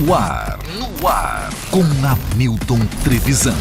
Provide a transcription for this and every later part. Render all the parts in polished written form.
No ar, com Hamilton Trevisan.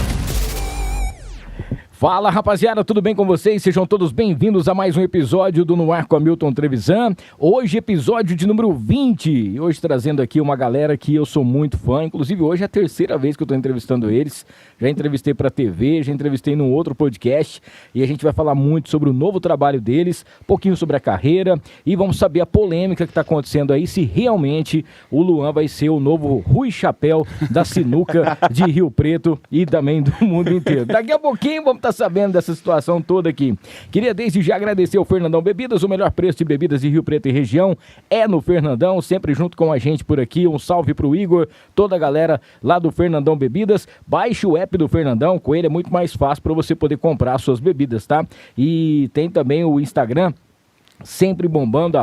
Fala, rapaziada, tudo bem com vocês? Sejam todos bem-vindos a mais um episódio do No Ar com Hamilton Trevisan. Hoje, episódio de número 20. E hoje trazendo aqui uma galera que eu sou muito fã. Inclusive, hoje é a terceira vez que eu tô entrevistando eles. Já entrevistei pra TV, já entrevistei num outro podcast. E a gente vai falar muito sobre o novo trabalho deles, um pouquinho sobre a carreira. E vamos saber a polêmica que tá acontecendo aí, se realmente o Luan vai ser o novo Rui Chapéu da sinuca de Rio Preto e também do mundo inteiro. Daqui a pouquinho vamos estar sabendo dessa situação toda aqui. Queria desde já agradecer ao Fernandão Bebidas, o melhor preço de bebidas de Rio Preto e região é no Fernandão, sempre junto com a gente por aqui. Um salve pro Igor, toda a galera lá do Fernandão Bebidas. Baixe o app do Fernandão, com ele é muito mais fácil para você poder comprar suas bebidas, tá? E tem também o Instagram, sempre bombando,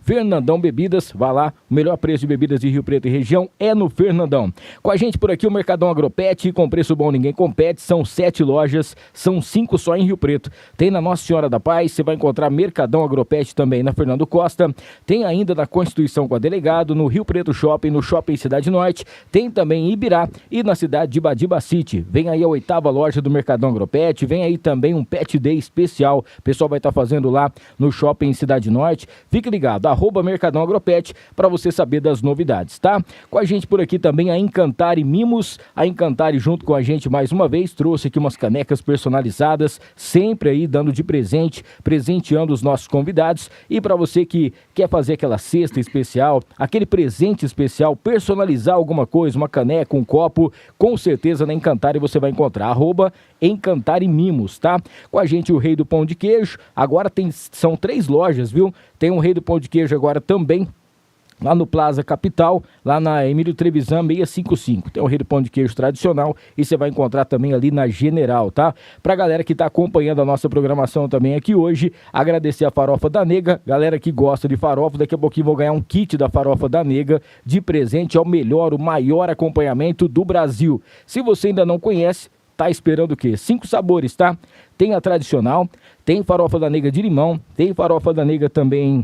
@Fernandão Bebidas. Vá lá, o melhor preço de bebidas de Rio Preto e região é no Fernandão. Com a gente por aqui o Mercadão Agropet, com preço bom ninguém compete. São 7 lojas, são 5 só em Rio Preto. Tem na Nossa Senhora da Paz, você vai encontrar Mercadão Agropet também na Fernando Costa. Tem ainda na Constituição com a Delegado, no Rio Preto Shopping, no Shopping Cidade Norte. Tem também em Ibirá e na cidade de Badiba City. Vem aí a 8ª loja do Mercadão Agropet. Vem aí também um Pet Day especial. O pessoal vai estar fazendo lá no Shopping em Cidade Norte. Fique ligado, @Mercadão Agropet, para você saber das novidades, tá? Com a gente por aqui também a Encantare Mimos. A Encantare junto com a gente mais uma vez trouxe aqui umas canecas personalizadas, sempre aí dando de presente, presenteando os nossos convidados. E para você que quer fazer aquela cesta especial, aquele presente especial, personalizar alguma coisa, uma caneca, um copo, com certeza na Encantare você vai encontrar, @Encantare Mimos, tá? Com a gente o Rei do Pão de Queijo. Agora são 3 lojas, viu? Tem um Rei do Pão de Queijo agora também lá no Plaza Capital, lá na Emílio Trevisan 655. Tem o Rei do Pão de Queijo tradicional e você vai encontrar também ali na General, tá? Pra galera que tá acompanhando a nossa programação também aqui hoje, agradecer a Farofa da Nega, galera que gosta de farofa, daqui a pouquinho vou ganhar um kit da Farofa da Nega de presente, é o melhor, o maior acompanhamento do Brasil. Se você ainda não conhece, tá esperando o quê? 5 sabores, tá? Tem a tradicional, tem farofa da nega de limão, tem farofa da nega também,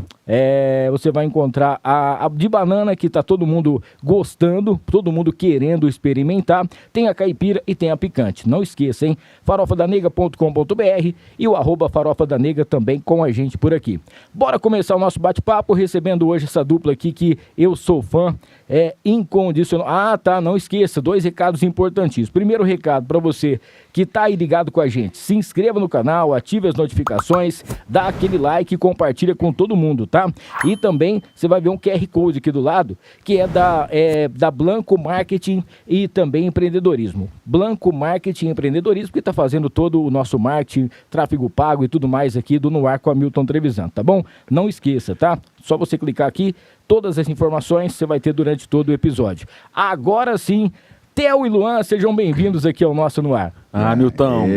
você vai encontrar a de banana, que tá todo mundo gostando, todo mundo querendo experimentar. Tem a caipira e tem a picante. Não esqueça, hein? farofadanega.com.br e o @farofa da nega também com a gente por aqui. Bora começar o nosso bate-papo, recebendo hoje essa dupla aqui que eu sou fã, é incondicional. Ah, tá, não esqueça, 2 recados importantíssimos. Primeiro recado para você que tá aí ligado com a gente, se inscreva no canal, ative as notificações, dá aquele like e compartilha com todo mundo, tá? E também você vai ver um QR Code aqui do lado, que é da Blanco Marketing e também Empreendedorismo. Blanco Marketing e Empreendedorismo, que tá fazendo todo o nosso marketing, tráfego pago e tudo mais aqui do No Ar com Hamilton Trevisan, tá bom? Não esqueça, tá? Só você clicar aqui, todas as informações você vai ter durante todo o episódio. Agora sim, Theo e Luan, sejam bem-vindos aqui ao nosso No Ar. Milton.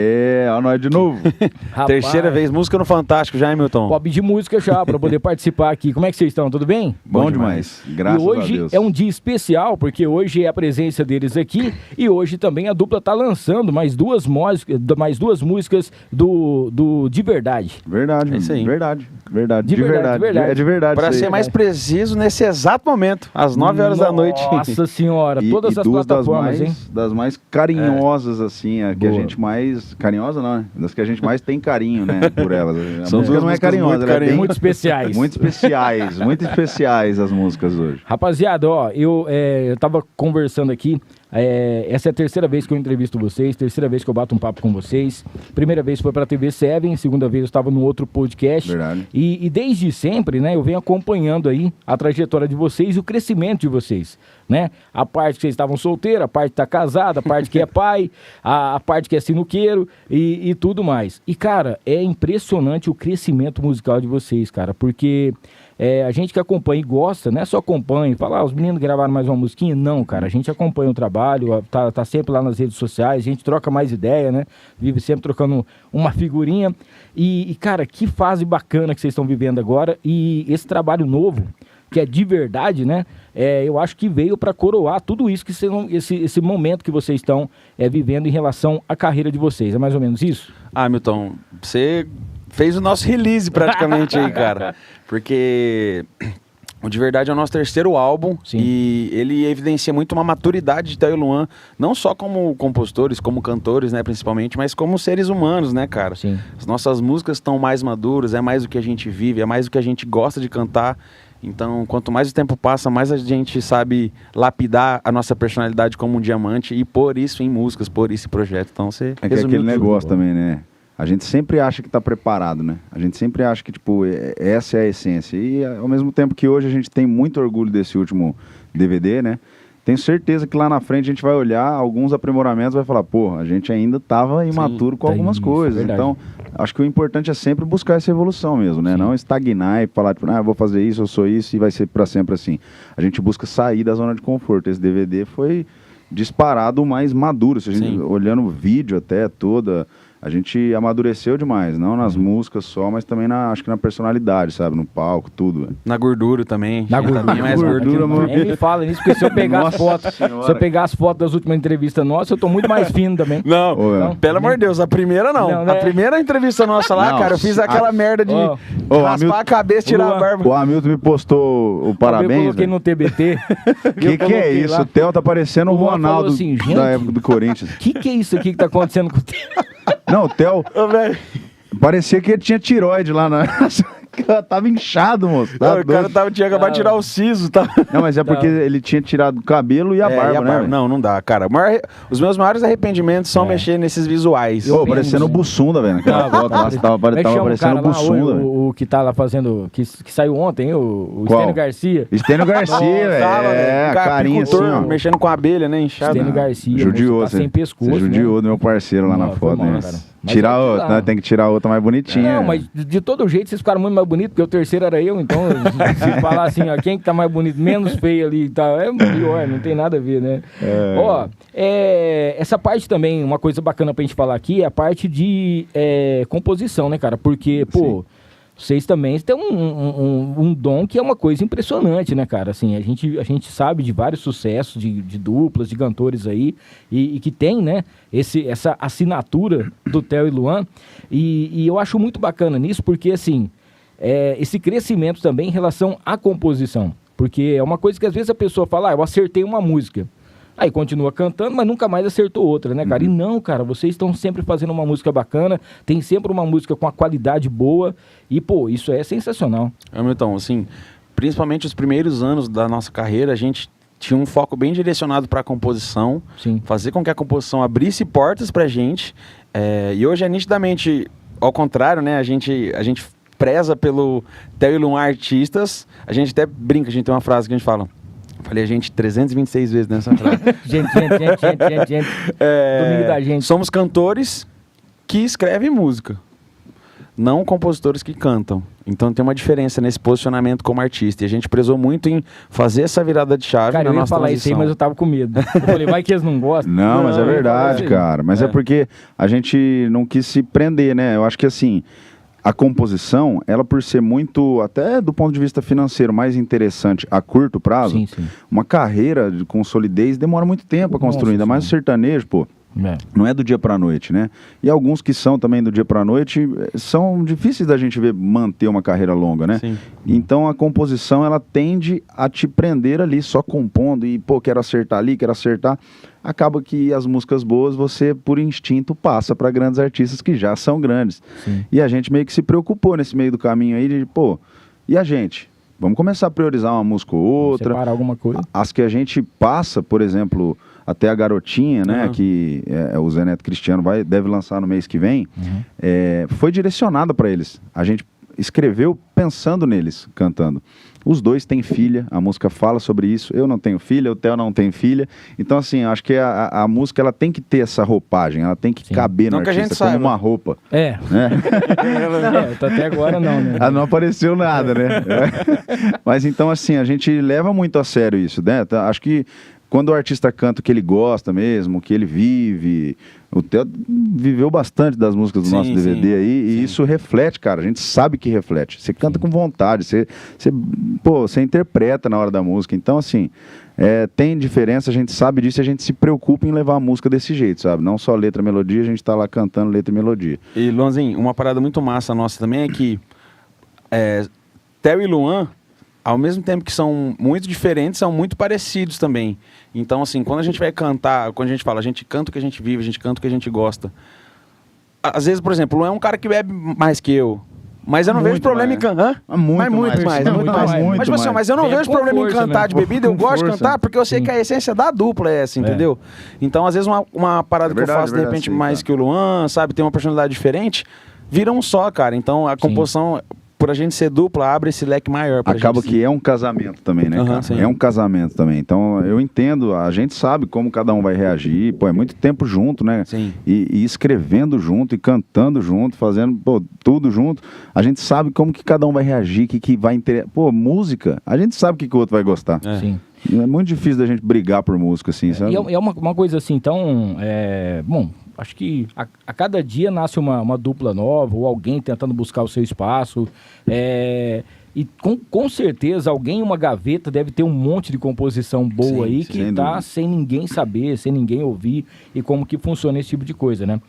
Ó, nós de novo. Rapaz, Terceira vez, música no Fantástico já, hein, Milton? pode pedir música já, para poder participar aqui. Como é que vocês estão? Tudo bem? Bom demais. Graças e hoje a Deus. é um dia especial, porque hoje é a presença deles aqui e hoje também a dupla tá lançando mais duas músicas do De Verdade. Verdade, É isso aí. verdade. De verdade. É de verdade. Para isso ser aí. mais preciso, nesse exato momento, às 9 horas da noite. Nossa senhora, todas as duas plataformas, hein? das mais carinhosas, assim, que a Boa. gente mais... Carinhosa não, né? Das que a gente mais tem carinho, né, por elas. A São música duas não é músicas carinhosa, muito ela é bem... Muito especiais. Muito especiais as músicas hoje. Rapaziada, ó, eu tava conversando aqui, essa é a terceira vez que eu entrevisto vocês, terceira vez que eu bato um papo com vocês. Primeira vez foi pra TV 7, segunda vez eu estava no outro podcast. Verdade. E desde sempre, né, eu venho acompanhando aí a trajetória de vocês e o crescimento de vocês, né? A parte que vocês estavam solteiros, a parte que tá casada, a parte que é pai, a parte que é sinuqueiro e tudo mais. E, cara, é impressionante o crescimento musical de vocês, cara, porque... a gente que acompanha e gosta, não é só acompanha e fala, os meninos gravaram mais uma musiquinha. Não, cara, a gente acompanha o trabalho, tá sempre lá nas redes sociais, a gente troca mais ideia, né? Vive sempre trocando uma figurinha. E cara, que fase bacana que vocês estão vivendo agora. E esse trabalho novo, que é de verdade, né? Eu acho que veio para coroar tudo isso, esse momento que vocês estão vivendo em relação à carreira de vocês. É mais ou menos isso? Milton, você fez o nosso release praticamente aí, cara. Porque O De Verdade é o nosso terceiro álbum. Sim. E ele evidencia muito uma maturidade de Theo e Luan, não só como compositores, como cantores, né, principalmente, mas como seres humanos, né, cara? Sim. As nossas músicas estão mais maduras, é mais o que a gente vive, é mais o que a gente gosta de cantar. Então, quanto mais o tempo passa, mais a gente sabe lapidar a nossa personalidade como um diamante e pôr isso em músicas, pôr isso em projeto. Então, você É que é resumiu aquele tudo. negócio também, né? A gente sempre acha que tá preparado, né? A gente sempre acha que, tipo, essa é a essência. E ao mesmo tempo que hoje a gente tem muito orgulho desse último DVD, né? Tenho certeza que lá na frente a gente vai olhar alguns aprimoramentos e vai falar, pô, a gente ainda tava imaturo com tá algumas isso, coisas. verdade. Então, acho que o importante é sempre buscar essa evolução mesmo, né? Sim. Não estagnar e falar, tipo, eu vou fazer isso, eu sou isso e vai ser pra sempre assim. A gente busca sair da zona de conforto. Esse DVD foi disparado o mais maduro. Se a gente, Sim. olhando o vídeo até toda... A gente amadureceu demais, não nas músicas só, mas também acho que na personalidade, sabe? No palco, tudo. Velho. Na gordura também. Na A gente tá gordura. bem mais Gordura, gordo. mano. Nem me fala nisso, porque se eu pegar as Nossa fotos, Senhora. se eu pegar as fotos das últimas entrevistas nossas, eu tô muito mais fino também. Não, Ô, Não. pelo amor de Deus, a primeira não. Não, né? A primeira entrevista nossa lá, Não, cara, eu fiz aquela merda de Ó, raspar Hamilton- a cabeça, tirar Luan. a barba. O Hamilton me postou o Eu parabéns. coloquei velho. no TBT. Que é isso? Lá. O Theo tá parecendo o O Luan Ronaldo falou assim, gente- da época do Corinthians. Que é isso aqui que tá acontecendo com o Theo? Não, o Theo Ô, velho. parecia que ele tinha tiroide lá na. Tava inchado, moço. Tá O cara doido. tinha acabado de tirar o siso, tá? Não, mas é porque ele tinha tirado o cabelo e a barba, né? velho? Não, não dá, cara. Os meus maiores arrependimentos são mexer nesses visuais. Pô, Eu parecendo o mesmo, Bussunda, velho. Naquela Não, foto lá, tá você tava Como é que chama o parecendo cara o lá, Bussunda, velho. o que tá lá fazendo, que saiu ontem, o Qual? Stênio Garcia. Estênio Garcia, velho. Tava, É, um cara carinha assim, apicultor, ó. mexendo com a abelha, né? Inchado. Stênio Garcia. Judiou, moço, tá sem pescoço. Você judiou né? do meu parceiro lá Não, na foi foto, mal, né? cara. Mas Tirar é que outra, lá. né? Tem que tirar outra mais bonitinha. Não, mas de todo jeito vocês ficaram muito mais bonitos, porque o terceiro era eu, então se falar assim, ó, quem que tá mais bonito, menos feio ali e tal, é pior, não tem nada a ver, né? Ó, essa parte também, uma coisa bacana pra gente falar aqui, é a parte de composição, né, cara? Porque, pô, vocês também têm um dom que é uma coisa impressionante, né, cara? Assim, a gente sabe de vários sucessos de duplas, de cantores aí, e que tem, né, essa assinatura do Theo e Luan, e eu acho muito bacana nisso, porque, assim, esse crescimento também em relação à composição, porque é uma coisa que às vezes a pessoa fala, eu acertei uma música, aí continua cantando, mas nunca mais acertou outra, né, cara? E não, cara, vocês estão sempre fazendo uma música bacana, tem sempre uma música com a qualidade boa, e, pô, isso é sensacional. Hamilton, assim, principalmente os primeiros anos da nossa carreira, a gente tinha um foco bem direcionado para a composição, Sim. fazer com que a composição abrisse portas pra gente, e hoje é nitidamente ao contrário, né? A gente preza pelo Theo e Luan artistas, a gente até brinca, a gente tem uma frase que a gente fala, falei a gente 326 vezes nessa frase. Gente. Domingo da gente. Somos cantores que escrevem música, não compositores que cantam. Então tem uma diferença nesse posicionamento como artista. E a gente prezou muito em fazer essa virada de chave Cara, na eu ia nossa falar isso aí, transição. mas eu tava com medo. Eu falei, vai que eles não gostam. Não, mas é eu ia verdade, falar isso aí. cara. Mas é porque a gente não quis se prender, né? Eu acho que assim, a composição, ela por ser muito, até do ponto de vista financeiro, mais interessante a curto prazo, Sim, sim. uma carreira com solidez demora muito tempo a construir, ainda mais o sertanejo, pô. Não é do dia pra noite, né? E alguns que são também do dia pra noite são difíceis da gente ver manter uma carreira longa, né? Sim. Então a composição ela tende a te prender ali só compondo e pô, quero acertar ali, quero acertar. Acaba que as músicas boas você por instinto passa para grandes artistas que já são grandes. Sim. E a gente meio que se preocupou nesse meio do caminho aí de pô, e a gente? Vamos começar a priorizar uma música ou outra. Separar alguma coisa. As que a gente passa, por exemplo, até a Garotinha, né, Uhum. que o Zé Neto Cristiano deve lançar no mês que vem, Uhum. foi direcionada para eles. A gente escreveu pensando neles, cantando. Os dois têm filha, a música fala sobre isso. Eu não tenho filha, o Theo não tem filha. Então, assim, eu acho que a música ela tem que ter essa roupagem, ela tem que Sim. caber no Não que a artista gente como saiba. uma roupa. É. Né? Até agora não, né? Ah, não apareceu nada, né? Mas então, assim, a gente leva muito a sério isso, né? Acho que quando o artista canta o que ele gosta mesmo, o que ele vive... O Theo viveu bastante das músicas do Sim, nosso DVD sim, aí, e sim. isso reflete, cara. A gente sabe que reflete. Você canta com vontade, você interpreta na hora da música. Então, assim, tem diferença, a gente sabe disso e a gente se preocupa em levar a música desse jeito, sabe? Não só letra e melodia, a gente tá lá cantando letra e melodia. E, Luanzinho, uma parada muito massa nossa também é que Theo e Luan, ao mesmo tempo que são muito diferentes, são muito parecidos também. Então, assim, quando a gente vai cantar, quando a gente fala, a gente canta o que a gente vive, a gente canta o que a gente gosta. Às vezes, por exemplo, não é um cara que bebe mais que eu. Mas eu não vejo problema em cantar. Muito mais. Mas, tipo assim, mas eu não vejo problema em cantar de bebida, eu gosto de cantar porque eu sei que a essência da dupla é essa, entendeu? Então, às vezes, uma parada que eu faço, de repente, mais que o Luan, sabe, tem uma personalidade diferente, vira um só, cara. Então, a composição, por a gente ser dupla, abre esse leque maior pra Acaba gente. que é um casamento também, né, cara? Sim. É um casamento também. Então, eu entendo, a gente sabe como cada um vai reagir. Pô, é muito tempo junto, né? Sim. E escrevendo junto, e cantando junto, fazendo tudo junto. A gente sabe como que cada um vai reagir, que vai interessar. Pô, música, a gente sabe o que o outro vai gostar. Sim. É muito difícil da gente brigar por música, assim, sabe? E é uma coisa assim, então, bom, acho que a cada dia nasce uma dupla nova, ou alguém tentando buscar o seu espaço, e com certeza alguém em uma gaveta deve ter um monte de composição boa aí que tá sem ninguém saber, sem ninguém ouvir, e como que funciona esse tipo de coisa, né?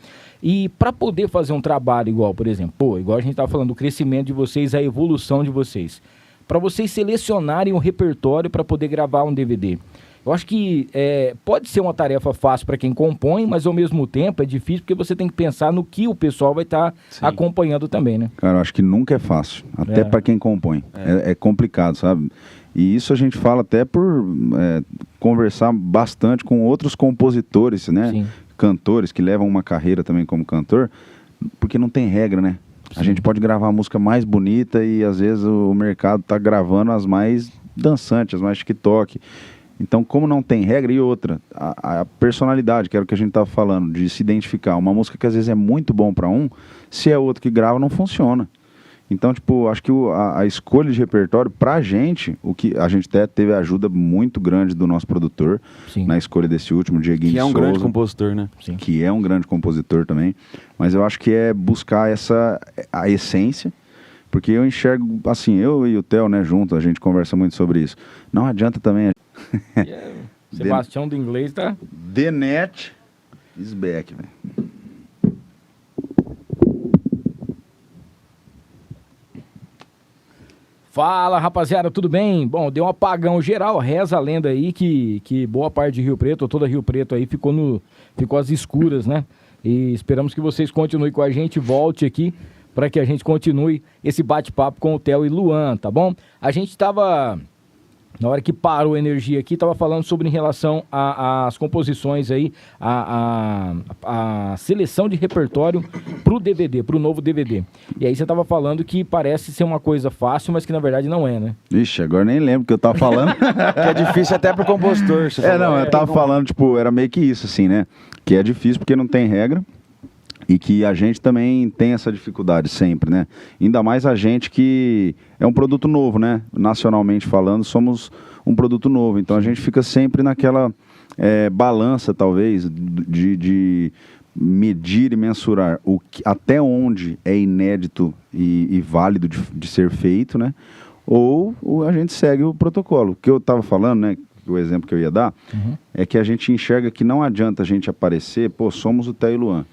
E para poder fazer um trabalho igual, por exemplo, igual a gente tava falando, o crescimento de vocês, a evolução de vocês, para vocês selecionarem um repertório para poder gravar um DVD. Eu acho que pode ser uma tarefa fácil para quem compõe, mas ao mesmo tempo é difícil porque você tem que pensar no que o pessoal vai estar acompanhando também, né? Cara, eu acho que nunca é fácil, até para quem compõe. É complicado, sabe? E isso a gente fala até por conversar bastante com outros compositores, né? Sim. Cantores que levam uma carreira também como cantor, porque não tem regra, né? Sim. A gente pode gravar a música mais bonita e às vezes o mercado tá gravando as mais dançantes, as mais TikTok. Então, como não tem regra, e outra, a personalidade, que era o que a gente estava falando, de se identificar. Uma música que às vezes é muito bom para um, se é outro que grava, não funciona. Então, tipo, acho que a escolha de repertório, pra gente, o que a gente até teve ajuda muito grande do nosso produtor, na escolha desse último, Dieguinho Souza. Que é um grande compositor, né? Sim. Que é um grande compositor também. Mas eu acho que é buscar a essência. Porque eu enxergo, assim, eu e o Theo, né, junto, a gente conversa muito sobre isso. Não adianta também... Sebastião do inglês tá... The net is back, velho. Fala, rapaziada, tudo bem? Bom, deu um apagão geral, reza a lenda aí que boa parte de Rio Preto, ou toda Rio Preto aí, ficou às escuras, né? E esperamos que vocês continuem com a gente, volte aqui, para que a gente continue esse bate-papo com o Theo e Luan, tá bom? A gente tava, na hora que parou a energia aqui, tava falando sobre em relação às composições aí, a seleção de repertório pro DVD, pro novo DVD. E aí você tava falando que parece ser uma coisa fácil, mas que na verdade não é, né? Ixi, agora nem lembro o que eu tava falando. Que é difícil até pro compositor. Eu tava falando, tipo, era meio que isso, assim, né? Que é difícil porque não tem regra. E que a gente também tem essa dificuldade sempre, né? Ainda mais a gente que é um produto novo, né? Nacionalmente falando, somos um produto novo. Então a gente fica sempre naquela balança, talvez, de medir e mensurar até onde é inédito e válido de ser feito, né? Ou a gente segue o protocolo. O que eu estava falando, né? O exemplo que eu ia dar é que a gente enxerga que não adianta a gente aparecer, pô, somos o Theo e Luan.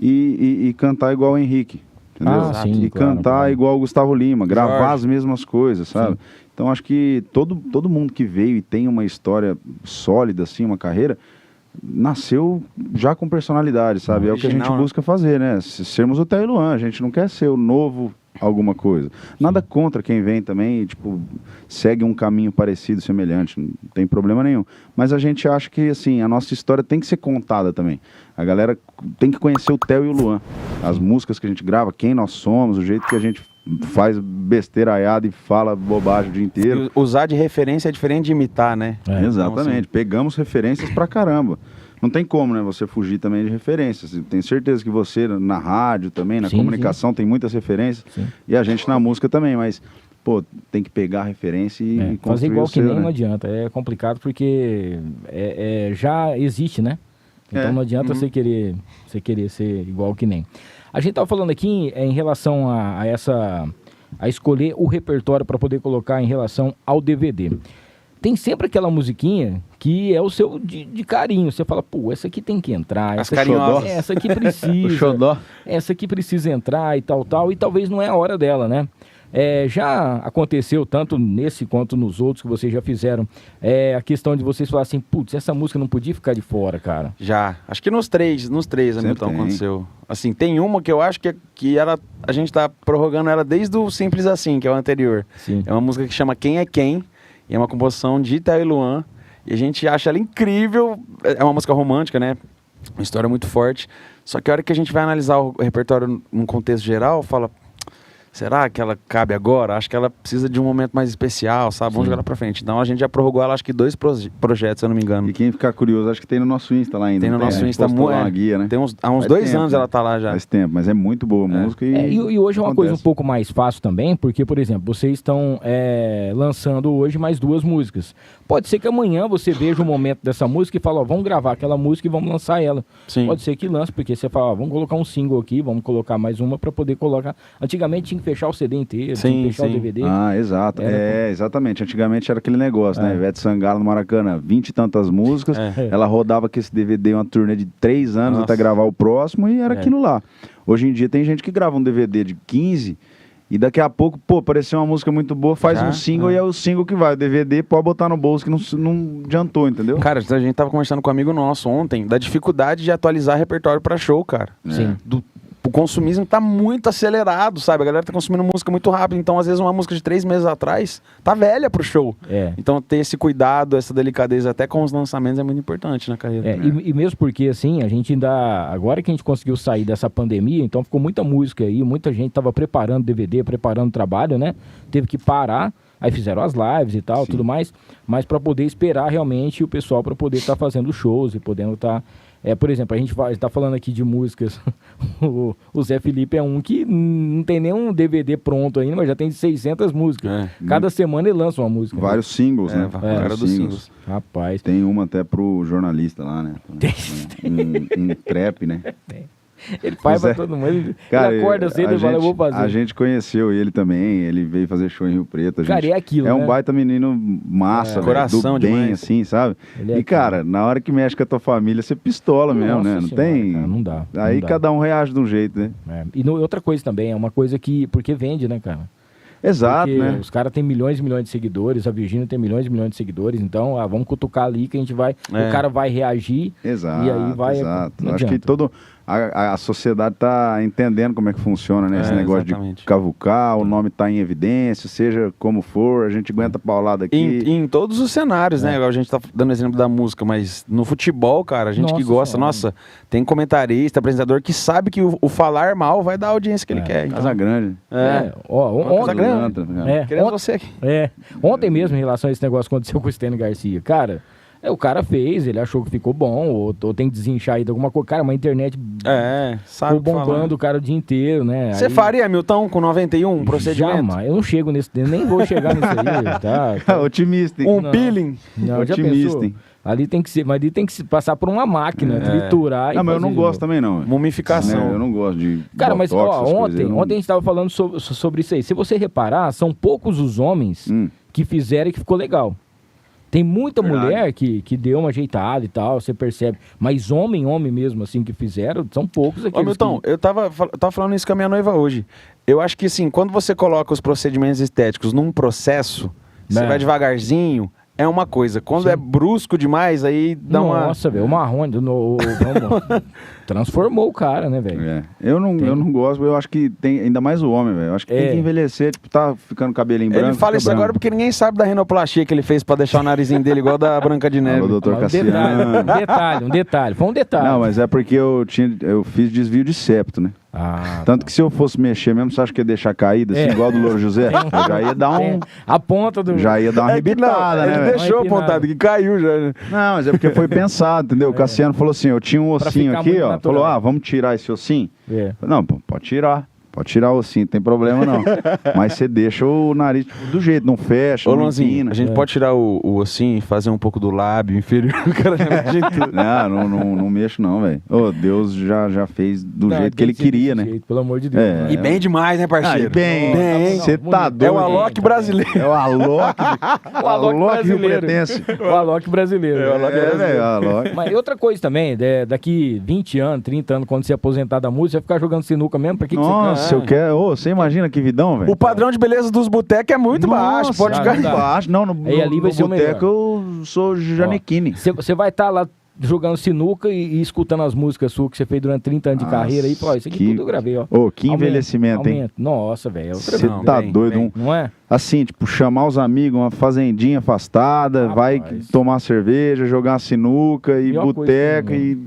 E cantar igual o Henrique, entendeu? Sim, cantar igual o Gustavo Lima, gravar as mesmas coisas, sabe? Sim. Então acho que todo mundo que veio e tem uma história sólida, assim, uma carreira, nasceu já com personalidade, sabe? É o que a gente busca fazer, né? Sermos o Theo e Luan, a gente não quer ser o novo alguma coisa. Nada contra quem vem também, tipo, segue um caminho parecido, semelhante, não tem problema nenhum. Mas a gente acha que, assim, a nossa história tem que ser contada também. A galera tem que conhecer o Theo e o Luan. As músicas que a gente grava, quem nós somos, o jeito que a gente faz besteiraiada e fala bobagem o dia inteiro. E usar de referência é diferente de imitar, né? Exatamente. Então, assim... Pegamos referências pra caramba. Não tem como, né, você fugir também de referências. Tenho certeza que você, na rádio também, na comunicação, tem muitas referências. Sim. E a gente na música também, mas, pô, tem que pegar a referência e construir fazer igual o seu, que nem, né? Não adianta. É complicado porque já existe, né? Então não adianta você querer ser igual que nem. A gente tava falando aqui em relação a escolher o repertório para poder colocar em relação ao DVD. Tem sempre aquela musiquinha que é o seu de carinho. Você fala, pô, essa aqui tem que entrar. Essa aqui precisa. O xodó. Essa aqui precisa entrar e tal. E talvez não é a hora dela, né? Já aconteceu tanto nesse quanto nos outros que vocês já fizeram, a questão de vocês falarem assim, putz, essa música não podia ficar de fora, cara. Já. Acho que nos três, Hamilton, tem. aconteceu. Assim, tem uma que eu acho que a gente tá prorrogando ela desde o Simples Assim, que é o anterior. Sim. É uma música que chama Quem é Quem, e é uma composição de Thaí e Luan, e a gente acha ela incrível. É uma música romântica, né? Uma história muito forte. Só que a hora que a gente vai analisar o repertório num contexto geral, fala... Será que ela cabe agora? Acho que ela precisa de um momento mais especial, sabe? Vamos jogar ela pra frente. Então a gente já prorrogou ela, acho que 2 projetos, se eu não me engano. E quem ficar curioso, acho que tem no nosso Insta lá ainda. Tem no não nosso A gente Insta, postou lá uma guia, né? Tem há uns Faz 2 tempo, anos né? ela tá lá já. Faz tempo, mas é muito boa a música. E hoje é uma coisa um acontece. pouco mais fácil também, porque, por exemplo, vocês estão lançando hoje mais 2 músicas. Pode ser que amanhã você veja o momento dessa música e fala, ó, vamos gravar aquela música e vamos lançar ela. Sim. Pode ser que lance, porque você fala, ó, vamos colocar um single aqui, vamos colocar mais uma pra poder colocar. Antigamente tinha que fechar o CD inteiro, Sim, tinha que fechar o sim. DVD. Ah, exato. Exatamente. Antigamente era aquele negócio, né? Ivete Sangalo no Maracanã, 20 e tantas músicas. Ela rodava com esse DVD uma turnê de 3 anos Nossa. até gravar o próximo e era aquilo lá. Hoje em dia tem gente que grava um DVD de 15 e daqui a pouco, pô, apareceu uma música muito boa, faz Já? um single e é o single que vai. O DVD pode botar no bolso que não adiantou, entendeu? Cara, a gente tava conversando com um amigo nosso ontem da dificuldade de atualizar repertório pra show, cara. Sim. O consumismo tá muito acelerado, sabe? A galera tá consumindo música muito rápido. Então, às vezes, uma música de 3 meses atrás tá velha pro show. Então, ter esse cuidado, essa delicadeza até com os lançamentos é muito importante na carreira. E mesmo porque, assim, a gente ainda... Agora que a gente conseguiu sair dessa pandemia, então ficou muita música aí, muita gente tava preparando DVD, preparando trabalho, né? Teve que parar. Aí fizeram as lives e tal, tudo mais. Mas para poder esperar realmente o pessoal para poder estar fazendo shows e podendo estar... por exemplo, a gente está falando aqui de músicas. o Zé Felipe é um que não tem nenhum DVD pronto ainda, mas já tem 600 músicas. Cada semana ele lança uma música. Vários singles, né? Cara Vários dos singles. Rapaz. Tem uma até pro jornalista lá, né? Um trap, né? Tem. Ele faz pra todo mundo. Ele acorda cedo e fala, eu vou fazer. A gente conheceu ele também, ele veio fazer show em Rio Preto. Cara, é aquilo, É um né? baita menino massa, velho, coração do bem, demais. assim, sabe? Ele é E, cara, na hora que mexe com a tua família, você pistola mesmo, Nossa né? Não Senhora, tem... cara, não dá. Aí não dá. cada um reage de um jeito, né? E outra coisa também, é uma coisa que... Porque vende, né, cara? Exato, Porque né? os caras têm milhões e milhões de seguidores, a Virgínia tem milhões e milhões de seguidores, então vamos cutucar ali que a gente vai... O cara vai reagir Exato, e aí vai... exato. não Acho que adianta. a sociedade tá entendendo como é que funciona, né? Esse negócio exatamente. de cavucar, o nome tá em evidência, seja como for, a gente aguenta paulada aqui. Em todos os cenários, né? Agora a gente tá dando exemplo da música, mas no futebol, cara, a gente que Nossa gosta, Senhora. nossa, tem comentarista, apresentador que sabe que o falar mal vai dar a audiência que ele quer. Então, Casa Grande. Ontem, grande. Querendo ontem, você aqui. ontem mesmo, em relação a esse negócio que aconteceu com o Stênio Garcia, cara, o cara fez, ele achou que ficou bom, ou tem que desinchar aí de alguma coisa. Cara, uma internet Sabe ficou bombando o cara o dia inteiro, né? Você Aí- faria, Milton, com 91 procedimento? Jamais, eu não chego nesse, eu nem vou chegar nisso aí, tá? Otimista, hein? Um Não. peeling? Não, já Otimista, pensou? hein? Ali tem que ser, mas ali tem que se passar por uma máquina, triturar e Não, mas eu não fazer de gosto novo. também, não. Mumificação. Né? Eu não gosto de Cara, mas botox, ó, essas coisas, eu não- ontem a gente tava falando sobre isso aí. Se você reparar, são poucos os homens que fizeram e que ficou legal. Tem muita Verdade. mulher que deu uma ajeitada e tal, você percebe. Mas homem mesmo, assim, que fizeram, são poucos aqui. Ô, Milton, eu tava falando isso com a minha noiva hoje. Eu acho que, assim, quando você coloca os procedimentos estéticos num processo, você Né. vai devagarzinho, é uma coisa. Quando é brusco demais, aí dá uma... Nossa, velho, o Marrone transformou o cara, né, velho? Eu não gosto, eu acho que tem, ainda mais o homem, velho. Eu acho que tem que envelhecer, tipo, tá ficando cabelinho branco. Ele fala fica isso branco. agora porque ninguém sabe da rinoplastia que ele fez pra deixar o narizinho dele igual da Branca de Neve. Alô, doutor Mas um Cassiano. detalhe, foi um detalhe. Não, mas é porque eu fiz desvio de septo, né? Tanto que se eu fosse mexer mesmo, você acha que ia deixar caída, assim, igual do Louro José? Eu já ia dar A ponta do... Já ia dar uma É que não, arrebitada, né, ele velho? deixou Uma empinada. apontado, que caiu já, né? Não, mas é porque foi pensado, entendeu? O Cassiano falou assim, eu tinha um Pra ossinho ficar aqui, muito ó. natural. Falou, vamos tirar esse ossinho? É. Não, pô, pode tirar. Pode tirar o ossinho, não tem problema não. Mas você deixa o nariz tipo, do jeito, não fecha, Ô, não Luanzinho, empina. a gente pode tirar o ossinho e fazer um pouco do lábio inferior. O cara já mexe em tudo. Não mexo não, velho. Ô, Deus já fez do Não, jeito que tem ele ser queria, desse né? jeito, pelo amor de Deus. É. E bem demais, né, parceiro? Bem, você tá bonito. doido. É o Alok brasileiro. É o Alok. O Alok brasileiro. rio-pretense. O Alok brasileiro. Velho, o Alok. Mas e outra coisa também, daqui 20 anos, 30 anos, quando você aposentar da música, você vai ficar jogando sinuca mesmo? Pra que você Nossa Nossa, eu quero. Ô, você imagina que vidão, velho? O padrão de beleza dos botecos é muito baixo, pode cara, ficar. não dá. baixo. Não, no Aí ali vai ser o boteco eu sou Janequine. Você vai estar lá jogando sinuca e escutando as músicas suas que você fez durante 30 anos de Nossa, carreira aí, pô, isso aqui tudo eu gravei, ó. Ô, que envelhecimento, hein? Nossa, velho. É outra Você vida. tá bem, doido, bem. Não é? Assim, tipo, chamar os amigos, uma fazendinha afastada, vai Rapaz. tomar cerveja, jogar uma sinuca e Pior coisa boteca que tem, e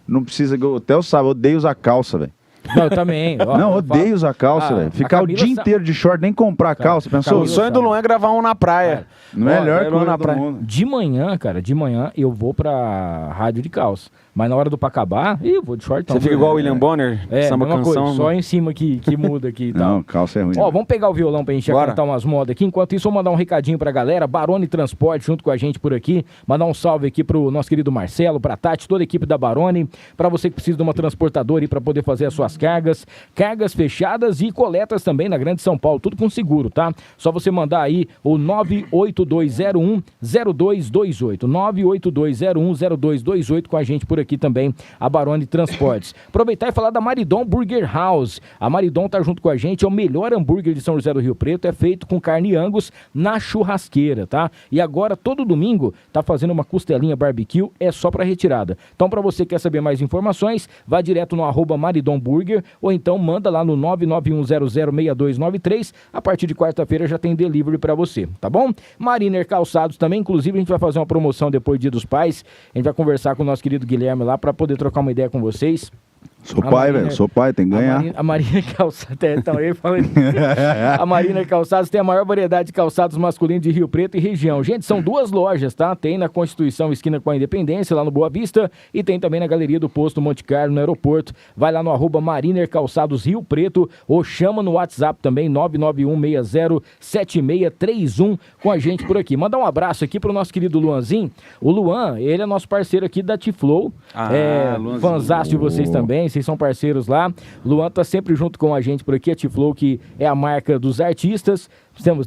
não precisa. Até eu sabe, eu odeio usar calça, velho. Não, eu também. Ó, Não, eu odeio falo- usar calça, Ah, velho. a Ficar o Camila dia sa- inteiro de short, nem comprar Cara, calça. a Pensou? Camila O sonho do Luan é gravar um na praia. Melhor Ó, coisa na do praia. mundo. De manhã, cara, de manhã eu vou pra rádio de calça. Mas na hora do pra acabar, eu vou de shortão. Você fica igual o William Bonner, samba mesma canção. coisa, só em cima que muda aqui e tal. Não, calça é ruim. Ó, vamos pegar o violão pra gente Bora. cantar umas modas aqui. Enquanto isso, vou mandar um recadinho pra galera. Barone Transporte junto com a gente por aqui. Mandar um salve aqui pro nosso querido Marcelo, pra Tati, toda a equipe da Barone. Pra você que precisa de uma transportadora aí pra poder fazer as suas cargas. Cargas fechadas e coletas também na Grande São Paulo. Tudo com seguro, tá? Só você mandar aí o 98201-0228. 98201-0228 com a gente por aqui também, a Barone Transportes. Aproveitar e falar da Maridon Burger House. A Maridon tá junto com a gente, é o melhor hambúrguer de São José do Rio Preto, é feito com carne Angus na churrasqueira, tá? E agora, todo domingo, tá fazendo uma costelinha barbecue, é só pra retirada. Então, pra você que quer saber mais informações, vá direto no @Maridon Burger, ou então manda lá no 991006293. A partir de quarta-feira já tem delivery pra você, tá bom? Mariner Calçados também, inclusive a gente vai fazer uma promoção depois do Dia dos Pais. A gente vai conversar com o nosso querido Guilherme lá pra poder trocar uma ideia com vocês. Sou A pai, Mariner- velho. Sou pai, tem que ganhar. A Mariner Calçados, então ele fala A Mariner Calçados tem a maior variedade de calçados masculinos de Rio Preto e região. Gente, são duas lojas, tá? Tem na Constituição, esquina com a Independência, lá no Boa Vista, e tem também na Galeria do Posto Monte Carlo, no aeroporto. Vai lá no @Mariner Calçados Rio Preto, ou chama no WhatsApp também, 991607631 com a gente por aqui. Mandar um abraço aqui pro nosso querido Luanzinho. O Luan, ele é nosso parceiro aqui da T-Flow. Luanzinho. Fanzaço de vocês também, vocês são parceiros lá. Luan tá sempre junto com a gente por aqui, a T-Flow, que é a marca dos artistas.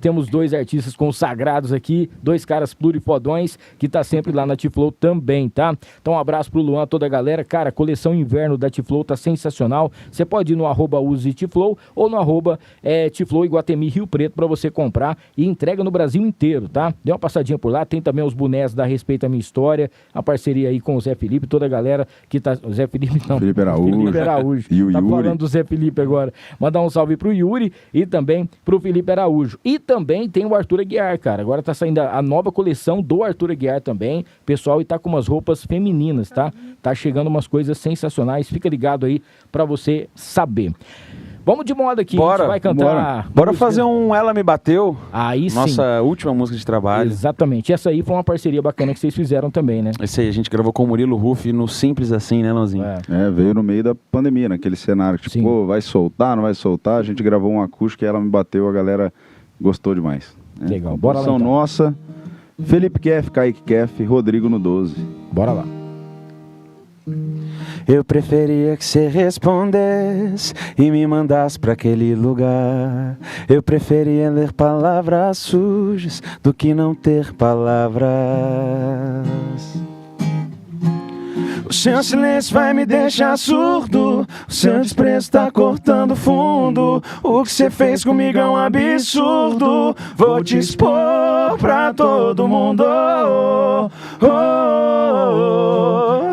Temos dois artistas consagrados aqui, dois caras plurifodões, que tá sempre lá na T-Flow também, tá? Então um abraço pro Luan, toda a galera. Cara, a coleção inverno da T-Flow tá sensacional. Você pode ir no @UseTFlow ou no @T-Flow Iguatemi Rio Preto pra você comprar e entrega no Brasil inteiro, tá? Dê uma passadinha por lá, tem também os bonés da Respeita a Minha História, a parceria aí com o Zé Felipe, toda a galera que tá... Zé Felipe não. Felipe Araújo. Felipe Araújo. E o Tá Yuri. falando do Zé Felipe agora. Mandar um salve pro Yuri e também pro Felipe Araújo. E também tem o Arthur Aguiar, cara. Agora tá saindo a nova coleção do Arthur Aguiar também, pessoal, e tá com umas roupas femininas, tá? Tá chegando umas coisas sensacionais. Fica ligado aí pra você saber. Vamos de moda aqui, a Bora, gente vai cantar... Bora música. fazer um Ela Me Bateu, Aí sim. nossa última música de trabalho. Exatamente. Essa aí foi uma parceria bacana que vocês fizeram também, né? Esse aí a gente gravou com o Murilo Ruff no Simples Assim, né, Lanzinho? É. Veio no meio da pandemia, naquele cenário, tipo, Sim. pô, vai soltar, não vai soltar? A gente gravou um acústico e ela me bateu, a galera gostou demais. né? Legal, bora lá, Composição então. nossa, Felipe Keff, Kaique Keff, Rodrigo no 12. Bora lá. Eu preferia que você respondesse e me mandasse pra aquele lugar. Eu preferia ler palavras sujas do que não ter palavras. O seu silêncio vai me deixar surdo. O seu desprezo tá cortando fundo. O que você fez comigo é um absurdo. Vou te expor pra todo mundo.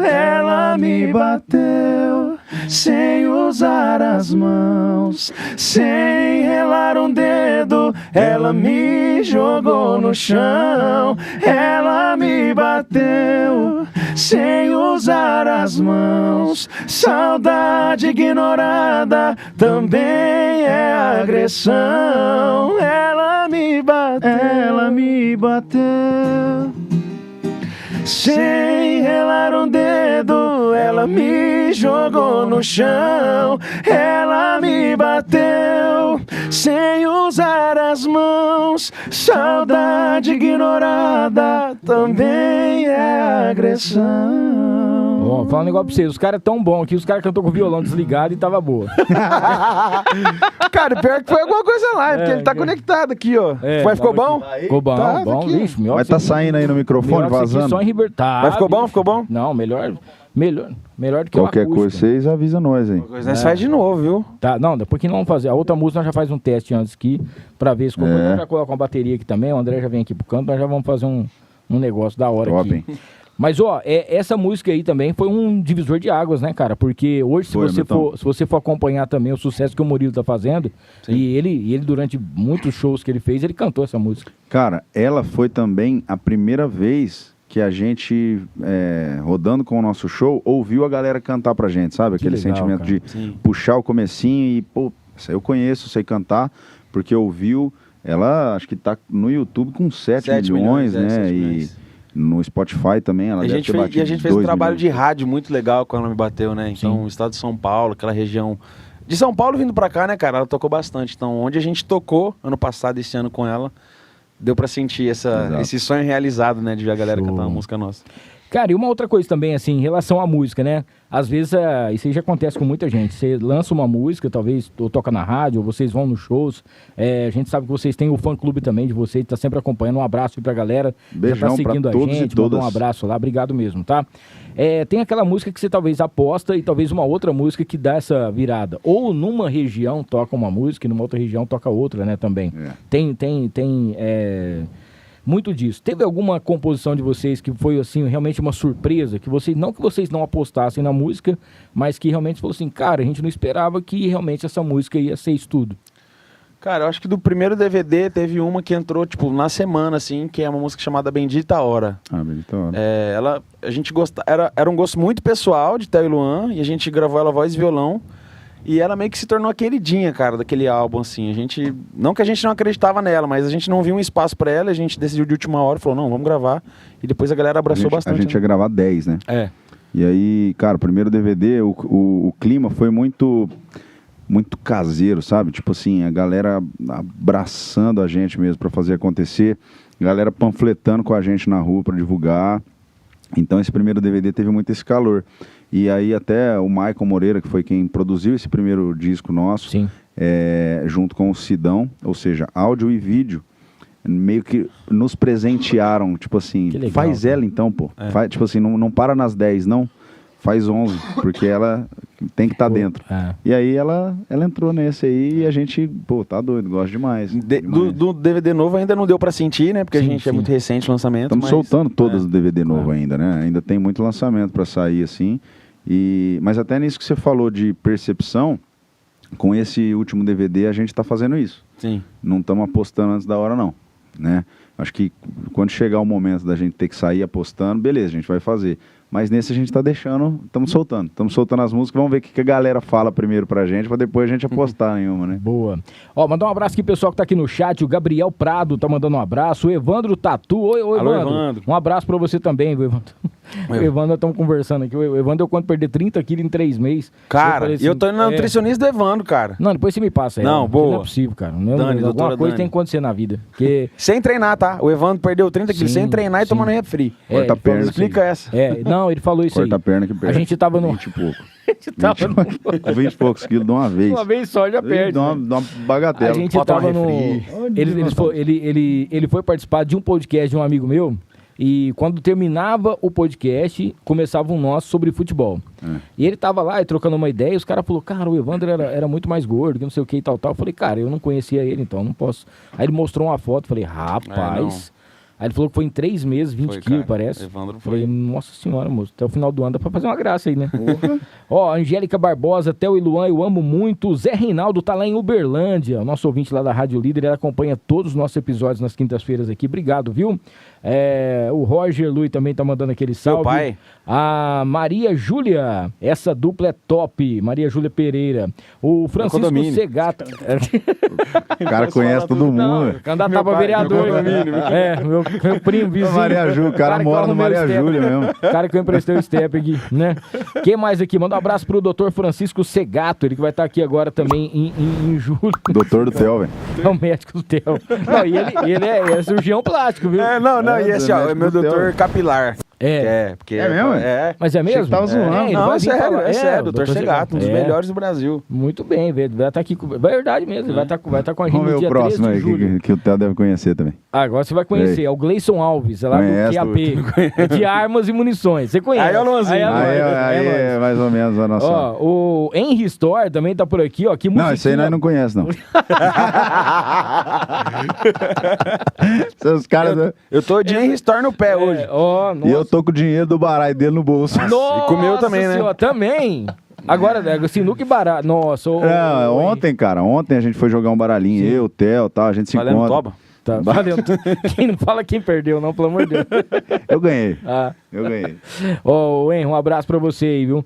Ela me bateu sem usar as mãos, sem relar um dedo. Ela me jogou no chão. Ela me bateu sem usar as mãos. Saudade ignorada também é agressão. Ela me bateu. Ela me bateu sem relar um dedo. Ela me jogou no chão. Ela me bateu sem usar as mãos. Saudade ignorada também é agressão. Ó, fala um negócio pra vocês, os caras tão bons aqui, os caras cantou com o violão desligado e tava boa. Cara, pior que foi alguma coisa lá, porque É, ele tá que- conectado aqui, ó. É, Mas ficou tava bom? Ficou bom, Tá, bom, aqui. lixo. Melhor Mas que tá isso aqui- saindo aí no microfone, melhor que isso aqui vazando. Só em Ribeirão. Tá, Mas ficou bom? bicho. Ficou bom? Não, melhor Melhor do que o Qualquer acústico. coisa, vocês avisam nós aí. Nós faz de novo, viu? Tá, não, depois que não vamos fazer. A outra música nós já faz um teste antes aqui, pra ver se nós já coloca uma bateria aqui também. O André já vem aqui pro canto, nós já vamos fazer um negócio da hora Top, aqui. hein? Mas, ó, essa música aí também foi um divisor de águas, né, cara? Porque hoje, se você for acompanhar também o sucesso que o Murilo tá fazendo, e ele, durante muitos shows que ele fez, ele cantou essa música. Cara, ela foi também a primeira vez que a gente, rodando com o nosso show, ouviu a galera cantar pra gente, sabe? Aquele legal, sentimento cara. de puxar o comecinho e, pô, essa eu conheço, sei cantar, porque ouviu. Ela, acho que tá no YouTube com 7 milhões, né? 7 E milhões. no Spotify também, ela E deve ter batido a gente fez um 2 trabalho milhões. de rádio muito legal quando ela me bateu, né? Então, o estado de São Paulo, aquela região... De São Paulo vindo pra cá, né, cara? Ela tocou bastante. Então, onde a gente tocou ano passado, esse ano com ela, deu pra sentir esse sonho realizado, né? De ver a galera cantar uma música nossa. Cara, e uma outra coisa também, assim, em relação à música, né? Às vezes, isso aí já acontece com muita gente. Você lança uma música, talvez, ou toca na rádio, ou vocês vão nos shows. A gente sabe que vocês têm o fã-clube também de vocês, tá sempre acompanhando. Um abraço aí pra galera. Beijão já tá seguindo pra a todos e gente, mandou todas. um abraço lá. Obrigado mesmo, tá? Tem aquela música que você talvez aposta e talvez uma outra música que dá essa virada. Ou numa região toca uma música e numa outra região toca outra, né, também. Tem muito disso. Teve alguma composição de vocês que foi, assim, realmente uma surpresa? Que vocês não apostassem na música, mas que realmente falou assim, cara, a gente não esperava que realmente essa música ia ser isso tudo. Cara, eu acho que do primeiro DVD teve uma que entrou, tipo, na semana, assim, que é uma música chamada Bendita Hora. Ah, Bendita Hora. A gente era um gosto muito pessoal de Theo e Luan, e a gente gravou ela voz e violão, e ela meio que se tornou a queridinha, cara, daquele álbum, assim. Não que a gente não acreditava nela, mas a gente não viu um espaço pra ela, a gente decidiu de última hora, falou, não, vamos gravar, e depois a galera abraçou bastante. A gente ia gravar 10, né? E aí, cara, o primeiro DVD, o clima foi muito caseiro, sabe? Tipo assim, a galera abraçando a gente mesmo pra fazer acontecer, a galera panfletando com a gente na rua pra divulgar. Então esse primeiro DVD teve muito esse calor. E aí até o Michael Moreira, que foi quem produziu esse primeiro disco nosso, junto com o Sidão, ou seja, áudio e vídeo, meio que nos presentearam, tipo assim, legal, faz cara. ela então, pô. Faz, tipo assim, não para nas 10, não. Faz 11, porque ela tem que estar dentro. E aí ela entrou nesse aí e a gente, pô, tá doido, gosta demais. Do DVD novo ainda não deu pra sentir, né? Porque a gente é muito recente o lançamento. Estamos soltando todas o DVD novo ainda, né? Ainda tem muito lançamento pra sair, assim. Mas até nisso que você falou de percepção, com esse último DVD a gente tá fazendo isso. Sim. Não estamos apostando antes da hora, não, né? Acho que quando chegar o momento da gente ter que sair apostando, beleza, a gente vai fazer. Mas nesse a gente tá deixando, estamos soltando as músicas, vamos ver o que a galera fala primeiro pra gente, pra depois a gente apostar em uma, né? Boa. Ó, mandar um abraço aqui, pessoal que tá aqui no chat, o Gabriel Prado tá mandando um abraço, o Evandro Tatu, oi Alô, Evandro. Evandro. Um abraço pra você também, viu, Evandro? O Evandro, estamos conversando aqui, o Evandro deu quanto perder 30 quilos em 3 meses. Cara, eu tô indo na nutricionista do Evandro, cara. Não, depois você me passa aí. Não, boa. Não é possível, cara. Dani, Alguma coisa Dani. tem que acontecer na vida. Porque... Sem treinar, tá? O Evandro perdeu 30 quilos sem treinar e tomando refri. Corta a ele perna. falou Explica essa. não, ele falou isso Corta aí. a perna que perde. A gente tava no... 20 e pouco. A gente tava no... 20 e poucos quilos de uma vez. Uma vez só já perde. Dá né? uma bagatela. A gente Bota tava um no... refri. Ele foi participar de um podcast de um amigo meu. E quando terminava o podcast, começava um nosso sobre futebol. E ele tava lá e trocando uma ideia, e os caras falaram, cara, o Evandro era muito mais gordo, que não sei o que e tal. Eu falei, cara, eu não conhecia ele, então não posso. Aí ele mostrou uma foto, falei, rapaz... Aí ele falou que foi em 3 meses, 20 quilos, parece. Evandro Falei, foi. nossa senhora, moço, até o final do ano dá pra fazer uma graça aí, né? Ó, Angélica Barbosa, Theo e Luan, eu amo muito. O Zé Reinaldo tá lá em Uberlândia, o nosso ouvinte lá da Rádio Líder, ele acompanha todos os nossos episódios nas quintas-feiras aqui. Obrigado, viu? O Roger Lui também tá mandando aquele salve. Meu pai. A Maria Júlia, essa dupla é top. Maria Júlia Pereira. O Francisco condomínio. Segata. O cara conhece todo mundo. Candidato pra vereador. Meu primo, vizinho. Maria Júlia, o cara que mora eu no arrumei o Maria step. Júlia mesmo. O cara que eu emprestei o step aqui, né? Quem mais aqui? Manda um abraço pro Dr. Francisco Segato, ele que vai estar aqui agora também em julho. Doutor do Theo, velho. É o médico do Theo. Não, e ele é cirurgião plástico, viu? E esse, ó, é meu doutor capilar. Porque É mesmo? É. Mas é Achei que mesmo? tava zoando. ele Não, vai é vir sério, falar. é sério. o O Dr. Segato, um dos melhores do Brasil. Muito bem, velho. Vai estar aqui com... Verdade mesmo, vai estar com a gente Vamos ver no o dia 13 próximo de aí, julho. que o Theo deve conhecer também. Agora você vai conhecer, Ei. é o Gleison Alves, é lá Conheço, do QAP, é de armas e munições. Você conhece? Aí é o Luanzinho. Aí é nóis, Aí nóis. é mais ou menos a nossa... Ó, o Henry Store também tá por aqui, ó. Que Não, isso aí nós não conhecemos, não. Os caras... Eu tô de Henry Store no pé hoje. Ó, E eu tô com o dinheiro do baralho dele no bolso. Nossa E comeu também, né? senhora, também. Agora, sinuca e barato. Nossa, Ontem, cara, a gente foi jogar um baralhinho, eu, o Theo, tal, a gente se Valendo encontra. toba? Tá, valeu. Quem não fala quem perdeu, não, pelo amor de Deus. Eu ganhei, Ah. eu ganhei. Ó, Henry, um abraço pra você aí, viu?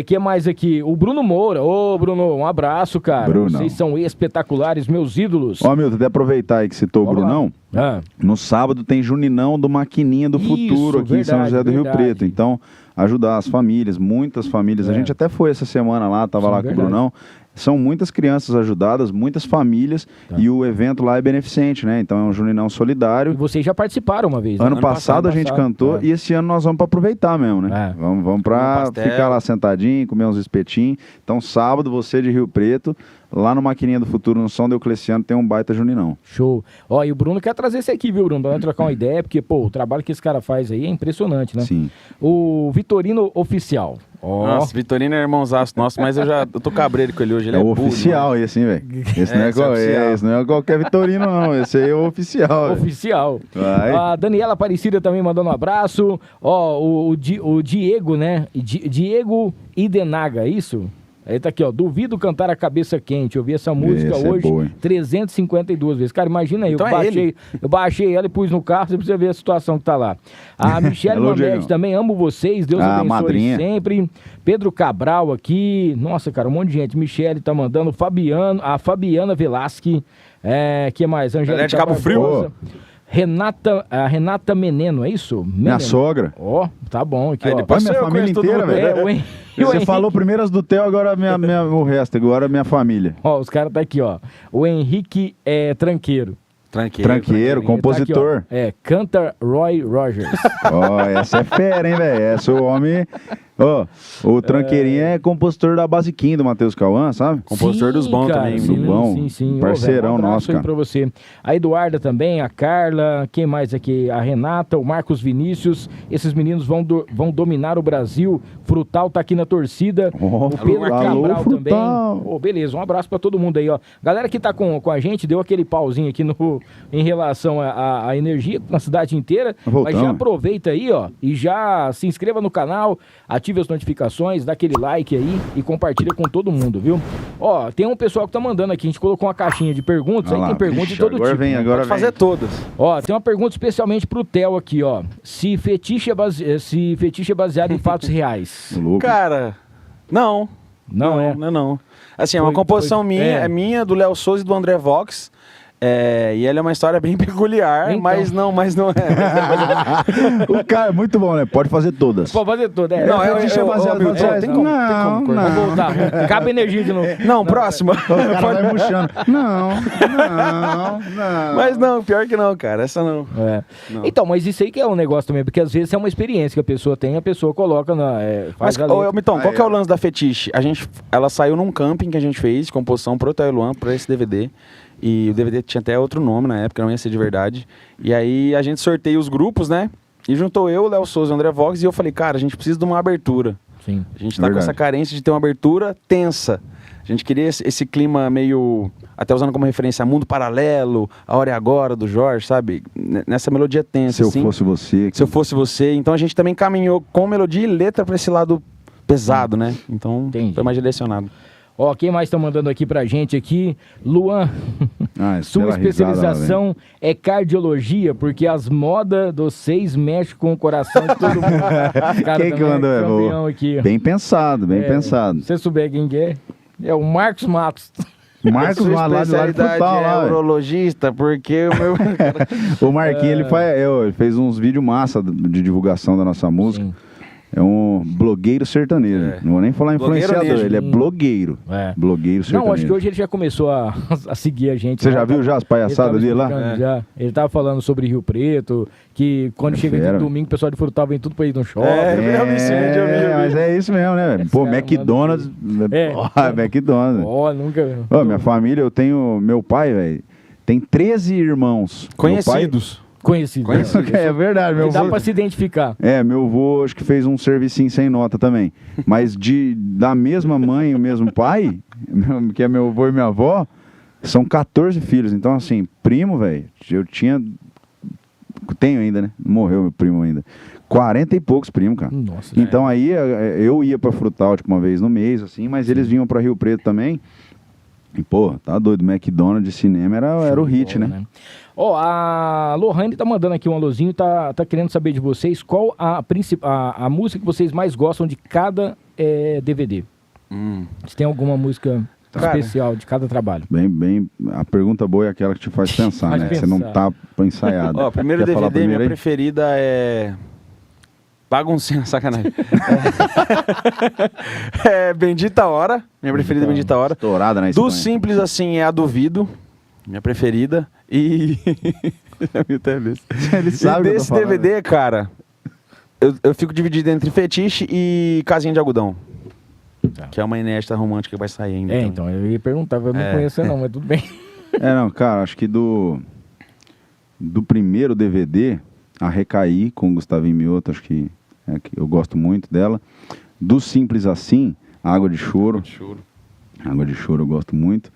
Que mais aqui? O Bruno Moura. Ô, Bruno, um abraço, cara. Bruno. Vocês são espetaculares, meus ídolos. Ó, Milton, até aproveitar aí que citou o Vamos lá. Brunão. Ah, No sábado tem Juninão do Maquininha do Isso, Futuro aqui em São verdade, José do Rio verdade. Preto. Então, ajudar as famílias, muitas famílias. A gente até foi essa semana lá, tava Sim, lá verdade. com o Brunão. São muitas crianças ajudadas, muitas famílias. E o evento lá é beneficente, né? Então é um Juninão e solidário. vocês já participaram uma vez, né? Ano passado a gente cantou e esse ano nós vamos para aproveitar mesmo, né? É. Vamos Comer um para pastel. ficar lá sentadinho, comer uns espetinhos. Então sábado você de Rio Preto, lá no Maquininha do Futuro, no São Diocleciano, tem um baita Juninão. Show. Ó, e o Bruno quer trazer esse aqui, viu, Bruno? Pra nós trocar uma ideia, porque, pô, o trabalho que esse cara faz aí é impressionante, né? Sim. O Vitorino Oficial. Ó, Nossa, Vitorino é irmãozaço nosso, mas eu tô cabreiro com ele hoje. Ele É é o burro oficial esse, hein, velho? Esse, não é esse é oficial. esse não é qualquer Vitorino, não. Esse aí é o oficial. velho. oficial. Vai. A Daniela Aparecida também mandando um abraço. Ó, o Diego, né? Diego Idenaga, é isso? Aí tá aqui, ó. Duvido cantar a cabeça quente. Eu vi essa música Essa é hoje boa, hein? 352 vezes. Cara, imagina aí. Então eu baixei ela e pus no carro, você precisa ver a situação que tá lá. A Michelle Alô, Mamede Diegão. também, amo vocês. Deus Ah, abençoe madrinha. sempre. Pedro Cabral aqui. Nossa, cara, um monte de gente. Michele tá mandando. A Fabiana Velasque. Que mais? Galera de Cabo Frio. Barbosa. A Renata Meneno, é isso? Minha Meneno. sogra. Ó, tá bom aqui, Aí ó. depois Olha minha eu família conheço todo inteira, mundo. velho. o Henrique- Você falou primeiro as do Theo, agora o resto. Agora minha família. Ó, os caras tá aqui, ó. O Henrique Tranqueiro. Tranqueiro, compositor. Tá aqui, ó. Canta Roy Rogers. Ó, essa é fera, hein, velho? Essa o homem... Ó, o Tranqueirinho é compositor da Basiquinho do Matheus Cauã, sabe? Compositor dos bons cara, também, sim, menino. Bom, sim, sim. Ô, parceirão velho, um abraço nosso, aí cara. pra você. A Eduarda também, a Carla, quem mais aqui? A Renata, o Marcos Vinícius. Esses meninos vão dominar o Brasil. Frutal tá aqui na torcida. Ó, O Pedro alô, Cabral também. Frutal. Ô, beleza, um abraço pra todo mundo aí, ó. Galera que tá com a gente, deu aquele pauzinho aqui em relação à energia na cidade inteira. Voltamos. Mas já aproveita aí, ó, e já se inscreva no canal, ative as notificações, dá aquele like aí e compartilha com todo mundo, viu? Ó, tem um pessoal que tá mandando aqui, a gente colocou uma caixinha de perguntas, Olha aí lá, tem perguntas de vixe, todo agora tipo. vem, né? agora Pode vem. fazer todas. Ó, tem uma pergunta especialmente pro Theo aqui, ó. Se fetiche é baseado em fatos reais. O louco. Cara, não. Não é? Não. Assim, é uma composição minha, é minha, do Léo Souza e do André Vox. E ela é uma história bem peculiar, Então. mas não é. O cara é muito bom, né? Pode fazer todas. Pode fazer tudo, é. Não, Fetiche é baseado em fatos reais? tem como Não, cortar. Vou voltar. Cabe energia de novo. Não, próxima. O cara vai murchando. Não. Mas não, pior que não, cara. Essa não. É. Não. Então, mas isso aí que é um negócio também, porque às vezes é uma experiência que a pessoa tem, a pessoa coloca faz Mas, a letra. Mitão, qual que é o lance da Fetiche? Ela saiu num camping que a gente fez, de composição pro Theo e Luan, pra esse DVD. E o DVD tinha até outro nome na época, não ia ser de verdade. E aí a gente sorteia os grupos, né? E juntou eu, o Léo Souza e o André Vox, e eu falei, cara, a gente precisa de uma abertura. Sim. A gente tá com Verdade. essa carência de ter uma abertura tensa. A gente queria esse clima meio, até usando como referência, Mundo Paralelo, A Hora é Agora, do Jorge, sabe? Nessa melodia tensa, Se eu assim. fosse você... Se eu fosse você. Então a gente também caminhou com melodia e letra pra esse lado pesado, né? Então Entendi. foi mais direcionado. Ó, quem mais tá mandando aqui pra gente aqui? Luan, Ah, sua pela risada lá, especialização é cardiologia, porque as modas dos 6 mexem com o coração de todo mundo. Cara, Quem que também mandou? é É campeão boa. aqui. ó. Bem pensado, bem pensado. Se você souber quem que é o Marcos Matos. Marcos Sua lá de especialidade Frutal, lá, é velho. urologista, porque o meu... O Marquinhos, ele fez uns vídeos massa de divulgação da nossa música. Sim. É um blogueiro sertanejo. É. Não vou nem falar influenciador, Blogueiro ele é blogueiro. É. Blogueiro sertanejo. Não, acho que hoje ele já começou a seguir a gente. Você lá, já viu já as palhaçadas dele lá? Já. Ele tava falando sobre Rio Preto, que quando chega fera, de domingo, o pessoal de Frutal vem tudo pra ir no shopping. Mas é isso mesmo, né? Pô, cara McDonald's. É. Porra, McDonald's. Ó, nunca... Ó, minha família, eu tenho... Meu pai, velho, tem 13 irmãos. Conhecidos. Conhecido. Meu pai, é verdade, meu Que dá avô... pra se identificar. É, meu avô acho que fez um servicinho sem nota também. Mas da mesma mãe e o mesmo pai, que é meu avô e minha avó, são 14 filhos. Então, assim, primo, velho, eu tinha... Tenho ainda, né? Não morreu meu primo ainda. 40 e poucos primos, cara. Nossa. Então aí eu ia pra Frutal, tipo, uma vez no mês, assim, mas eles vinham pra Rio Preto também. E, pô, tá doido, McDonald's de cinema era o hit, né? Ó, a Lohane tá mandando aqui um alôzinho, tá querendo saber de vocês qual a música que vocês mais gostam de cada DVD. Se tem alguma música especial de cada trabalho. Bem, a pergunta boa é aquela que te faz pensar, Faz né? pensar. Você não tá ensaiado. Ó, primeiro Quer falar DVD, minha primeiro aí? preferida é... Baguncinha, sacanagem. Bendita Hora. Minha preferida é Bendita Hora. Estourada na Do Espanha. simples, assim, é a Duvido. Minha preferida. E... Ele E sabe o que eu tô desse falando. DVD, cara, eu fico dividido entre Fetiche e Casinha de Algodão. Tá. Que é uma inédita romântica que vai sair ainda. também. Então, eu ia perguntar, eu não conheço não, mas tudo bem. Não, cara, acho que do primeiro DVD, a Recair, com Gustavinho Mioto, acho que eu gosto muito dela. Do Simples Assim, Água de Choro. Choro. Água de Choro eu gosto muito.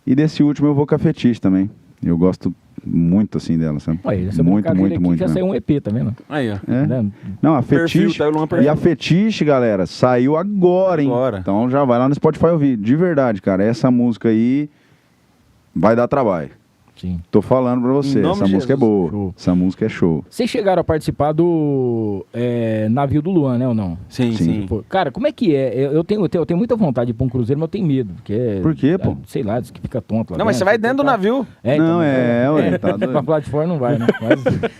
E desse último eu vou com a Fetiche também. Eu gosto muito, assim, dela, sabe? Olha, essa Muito, brincadeira muito, aqui muito. já mesmo. saiu um EP também, não? Aí, ó. É. Né? Não, a Perfil, Fetiche. tá aí o Luan E Perfil. a Fetiche, galera, saiu agora, hein? Agora. Então já vai lá no Spotify ouvir. De verdade, cara, essa música aí vai dar trabalho. Sim. Tô falando pra você, Em nome essa de música é Jesus. boa. Show. Essa música é show. Vocês chegaram a participar do Navio do Luan, né, ou não? Sim, Sim. sim. Pô, cara, como é que é? Eu tenho muita vontade de ir pra um cruzeiro, mas eu tenho medo. Porque, Por quê, pô? Sei lá, diz que fica tonto lá Não, mas você vai dentro do navio. Então, Não, ué, tá doido. pra falar de fora não vai, né?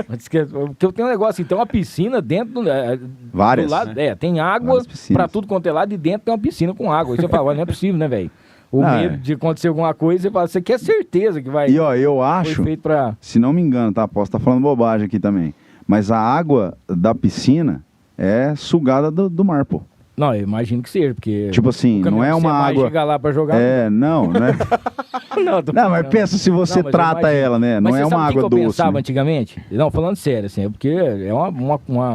Mas diz que, porque eu tenho um negócio assim, tem uma piscina dentro Várias, do lado, né? tem água Várias piscinas. pra tudo quanto é lado e dentro tem uma piscina com água. Aí você fala, olha, não é possível, né, velho? O medo de acontecer alguma coisa, você fala, você quer certeza que vai... E ó, eu Foi acho, feito pra... se não me engano, tá? Posso estar falando bobagem aqui também. Mas a água da piscina é sugada do mar, pô. Não, eu imagino que seja, porque... Tipo assim, o caminhão não é que você uma vai água. chegar lá pra jogar... Não é. Não, tô Não, mas brincando. pensa se você Não, mas eu trata imagino. ela, né? Mas Não é você uma sabe o água que eu doce. pensava né? antigamente? Não, falando sério, assim, é porque é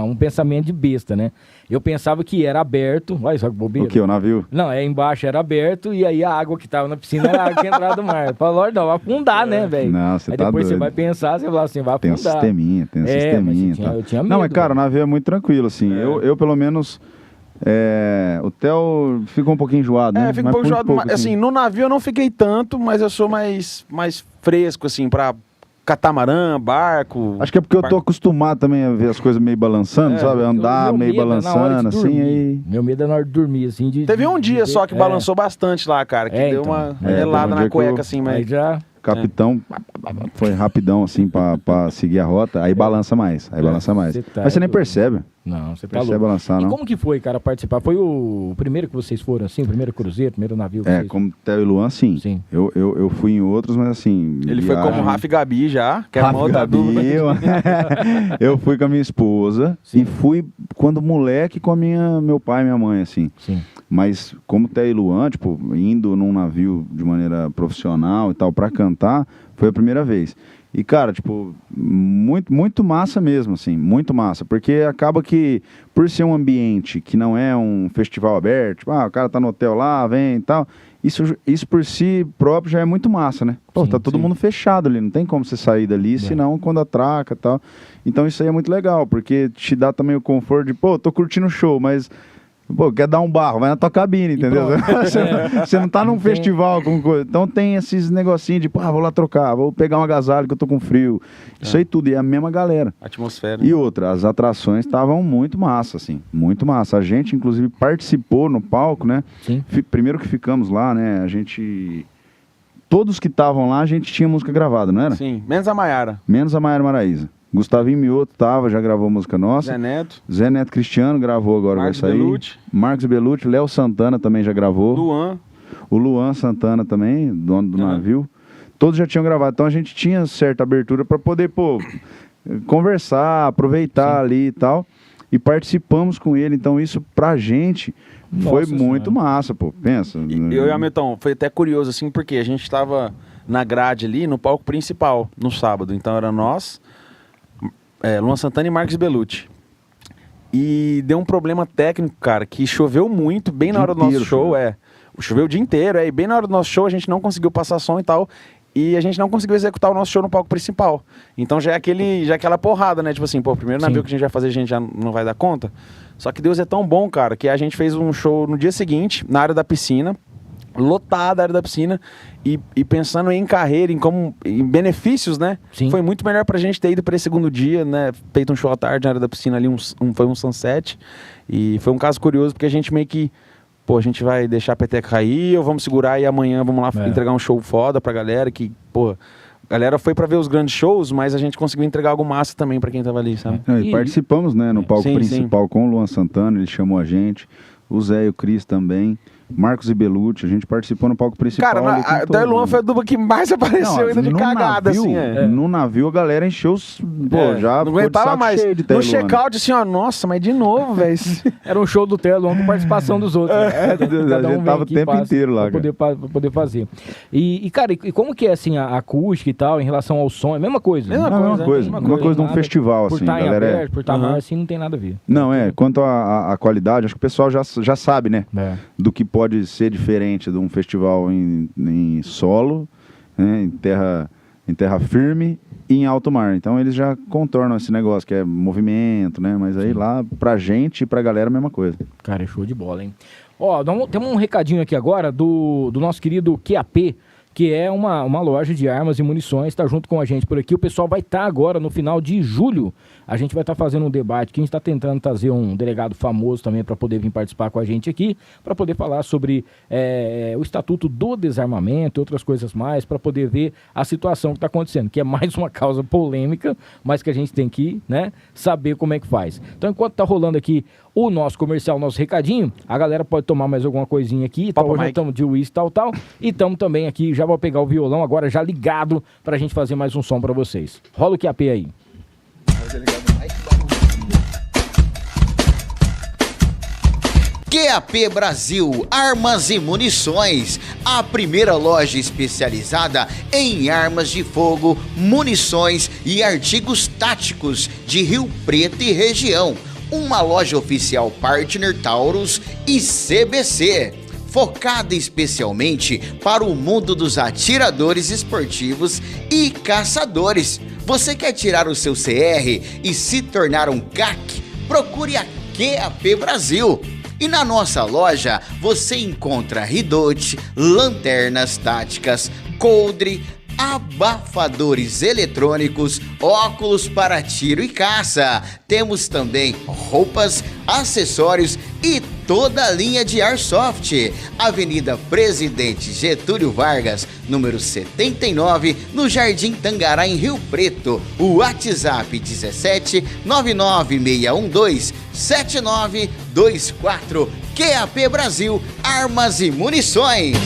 um pensamento de besta, né? Eu pensava que era aberto, olha só que bobeira. O que, o navio? Não, embaixo era aberto e aí a água que tava na piscina era a água que entrava do mar. Falou, não, vai afundar, né, velho? Não, você Aí tá depois você doido. vai pensar, você fala assim, vai Tem um afundar. sisteminha, tem um sisteminha. mas eu tinha medo. Não, mas cara, o velho. navio é muito tranquilo, assim. Eu pelo menos. O Theo ficou um pouquinho enjoado, né? Fico um Mas pouco muito enjoado. pouco, Assim, no navio eu não fiquei tanto, mas eu sou mais fresco, assim, pra catamarã, barco. Acho que é porque eu tô acostumado também a ver as coisas meio balançando, sabe? Andar Meu meio medo é na hora balançando, de assim, dormir. aí. Meu medo é na hora de dormir, assim. Teve um dia só que balançou bastante lá, cara, que deu então. uma teve gelada um dia na que cueca, eu- assim, Aí mas... já... Capitão foi rapidão, assim, pra seguir a rota, aí balança mais. Aí balança mais. Você tá Mas você nem doido. percebe. Não, você tá Percebe louco. balançar, E não. como que foi, cara, participar? Foi o primeiro que vocês foram, assim? O primeiro cruzeiro, o primeiro navio que vocês... Como Theo e Luan, sim. Sim. Eu fui em outros, mas assim. Ele foi como Rafa e Gabi já, que era uma Rafa outra Gabi, dupla. eu fui com a minha esposa Sim. e fui quando moleque com meu pai e minha mãe, assim. Sim. Mas como Theo e Luan, tipo, indo num navio de maneira profissional e tal, pra cantar, foi a primeira vez. E, cara, tipo, muito, muito massa mesmo, assim, muito massa. Porque acaba que, por ser um ambiente que não é um festival aberto, tipo, o cara tá no hotel lá, vem e tal, isso por si próprio já é muito massa, né? Pô, Sim, tá todo sim. mundo fechado ali, não tem como você sair dali, senão quando atraca e tal. Então isso aí é muito legal, porque te dá também o conforto de, pô, tô curtindo o show, mas... Pô, quer dar um barro, vai na tua cabine, entendeu? Você não tá num festival com coisa. Então tem esses negocinhos de, vou lá trocar, vou pegar um agasalho que eu tô com frio. Isso aí tudo, e é a mesma galera. Atmosfera. E outra, as atrações estavam muito massa, assim, muito massa. A gente, inclusive, participou no palco, né? Sim. Primeiro que ficamos lá, né? A gente... Todos que estavam lá, a gente tinha música gravada, não era? Sim, menos a Maiara. Menos a Maiara Maraíza. Gustavinho Mioto já gravou música nossa. Zé Neto Cristiano gravou agora, Marcos vai sair. Bellucci. Marcos Bellucci, Léo Santana também já gravou. Luan. O Luan Santana também, dono do navio. Todos já tinham gravado, então a gente tinha certa abertura para poder, conversar, aproveitar ali e tal. E participamos com ele, então isso pra gente foi muito massa, pensa. Eu e o Hamilton, foi até curioso assim, porque a gente tava na grade ali, no palco principal, no sábado. Então era nós, Luan Santana e Marcos Bellucci. E deu um problema técnico, cara, que choveu muito, bem na hora do nosso show, Choveu o dia inteiro, e bem na hora do nosso show a gente não conseguiu passar som e tal. E a gente não conseguiu executar o nosso show no palco principal. Então já é aquela porrada, né? Tipo assim, o primeiro navio que a gente vai fazer, a gente já não vai dar conta. Só que Deus é tão bom, cara, que a gente fez um show no dia seguinte, na área da piscina, lotada a área da piscina, e pensando em carreira, em benefícios, né? Sim. Foi muito melhor pra gente ter ido pra esse segundo dia, né? Feito um show à tarde na área da piscina ali, foi um sunset. E foi um caso curioso, porque a gente meio que... a gente vai deixar a peteca cair ou vamos segurar e amanhã vamos lá entregar um show foda pra galera que, a galera foi pra ver os grandes shows, mas a gente conseguiu entregar algo massa também pra quem tava ali, sabe? E participamos, né, no palco principal com o Luan Santana, ele chamou a gente, o Zé e o Cris também, Marcos e Bellucci, a gente participou no palco principal. Cara, até o Luan foi a dupla que mais apareceu ainda de cagada, navio, assim. No navio a galera encheu os... já não aguentava mais. No check-out, assim, nossa, mas de novo, velho. Era um show do Luan com participação dos outros. Né? A gente tava o tempo inteiro lá, pra poder fazer. E, cara, e como que é, assim, a acústica e tal, em relação ao som? É a mesma coisa? Mesma coisa de um festival, assim. Por estar em galera aberto, por estar mais, assim, não tem nada a ver. Não, quanto à qualidade, acho que o pessoal já sabe, né? Do que pode ser diferente de um festival em solo, né, em terra firme e em alto mar. Então eles já contornam esse negócio que é movimento, né? Mas aí lá pra gente e pra galera a mesma coisa. Cara, é show de bola, hein? Ó, temos um recadinho aqui agora do nosso querido QAP, que é uma loja de armas e munições, está junto com a gente por aqui. O pessoal vai estar agora no final de julho. A gente vai estar fazendo um debate que a gente está tentando trazer um delegado famoso também para poder vir participar com a gente aqui, para poder falar sobre o Estatuto do Desarmamento e outras coisas mais, para poder ver a situação que está acontecendo, que é mais uma causa polêmica, mas que a gente tem que, né, saber como é que faz. Então, enquanto está rolando aqui o nosso comercial, o nosso recadinho, a galera pode tomar mais alguma coisinha aqui. Então, hoje estamos de uísque tal. E estamos também aqui, já vou pegar o violão agora já ligado para a gente fazer mais um som para vocês. Rola o QAP aí. QAP Brasil, Armas e Munições, a primeira loja especializada em armas de fogo, munições e artigos táticos de Rio Preto e região. Uma loja oficial partner Taurus e CBC, focada especialmente para o mundo dos atiradores esportivos e caçadores. Você quer tirar o seu CR e se tornar um CAC? Procure a QAP Brasil. E na nossa loja você encontra ridote, lanternas táticas, coldre, abafadores eletrônicos, óculos para tiro e caça. Temos também roupas, acessórios e toda a linha de Airsoft. Avenida Presidente Getúlio Vargas, número 79, no Jardim Tangará, em Rio Preto. O WhatsApp 17 99612 7924. QAP Brasil, Armas e Munições.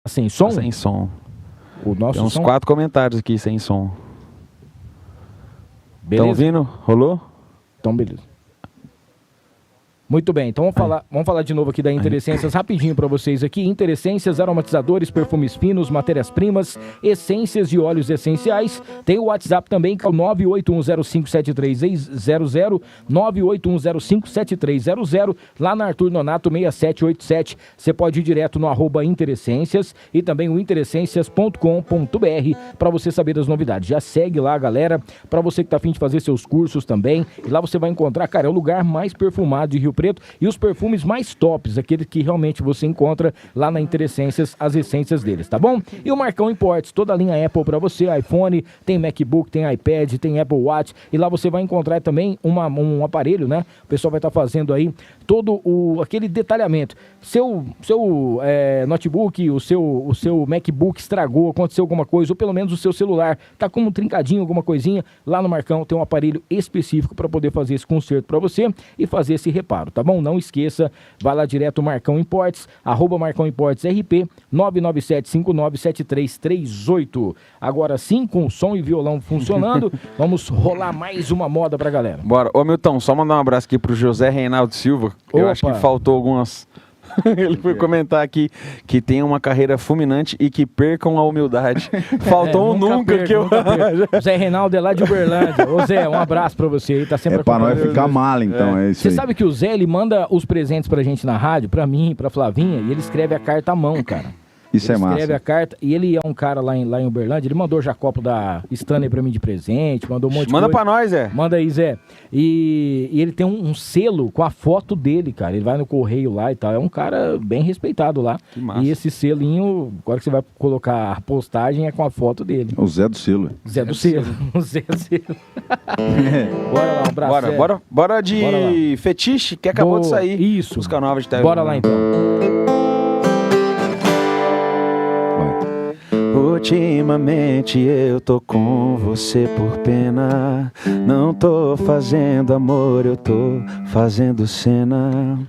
Sem som? Sem som. O nosso Tem uns som? 4 comentários aqui sem som. Beleza? Estão ouvindo? Rolou? Então, beleza. Muito bem, então vamos falar de novo aqui da Interessências rapidinho para vocês aqui. Interessências, aromatizadores, perfumes finos, matérias-primas, essências de óleos essenciais. Tem o WhatsApp também, que é o 981057300, 981057300, lá na Arthur Nonato 6787. Você pode ir direto no @Interessências e também o interessências.com.br para você saber das novidades. Já segue lá, galera, para você que tá a fim de fazer seus cursos também. E lá você vai encontrar, cara, é o lugar mais perfumado de Rio Preto e os perfumes mais tops, aqueles que realmente você encontra lá na Interessências, as essências deles, tá bom? E o Marcão Imports, toda a linha Apple para você, iPhone, tem MacBook, tem iPad, tem Apple Watch, e lá você vai encontrar também um aparelho, né? O pessoal vai estar fazendo aí todo aquele detalhamento. Seu notebook, o seu MacBook estragou, aconteceu alguma coisa, ou pelo menos o seu celular tá com um trincadinho, alguma coisinha, lá no Marcão tem um aparelho específico para poder fazer esse conserto para você e fazer esse reparo, tá bom? Não esqueça, vai lá direto Marcão Imports, @Marcão Imports RP, 997597338. Agora sim, com som e violão funcionando, vamos rolar mais uma moda pra galera. Bora. Ô, Milton, só mandar um abraço aqui pro José Reinaldo Silva. Eu Opa. acho que faltou algumas... Ele foi comentar aqui que tem uma carreira fulminante e que percam a humildade. Faltou nunca perco, que eu... O Zé Reinaldo é lá de Uberlândia. Ô Zé, um abraço pra você aí, tá sempre É pra nós acompanhando. ficar mal, então, é isso Você aí. sabe que o Zé, ele manda os presentes pra gente na rádio, pra mim, pra Flavinha, e ele escreve a carta à mão, cara. Isso Ele é massa. escreve a carta, e ele é um cara lá em Uberlândia, ele mandou já copo da Stanley pra mim de presente, mandou um monte de Manda coisa. pra nós, Zé. Manda aí, Zé. E ele tem um selo com a foto dele, cara. Ele vai no correio lá e tal. É um cara bem respeitado lá. Que massa. E esse selinho, agora que você vai colocar a postagem, é com a foto dele. O Zé do Silo. Zé do selo. O Zé do selo. Bora lá, um abraço, Bora, Zé. bora de Bora lá. fetiche, que acabou de sair. Isso. Música nova de TV. Bora lá, então. Ultimamente eu tô com você por pena. Não tô fazendo amor, eu tô fazendo cena.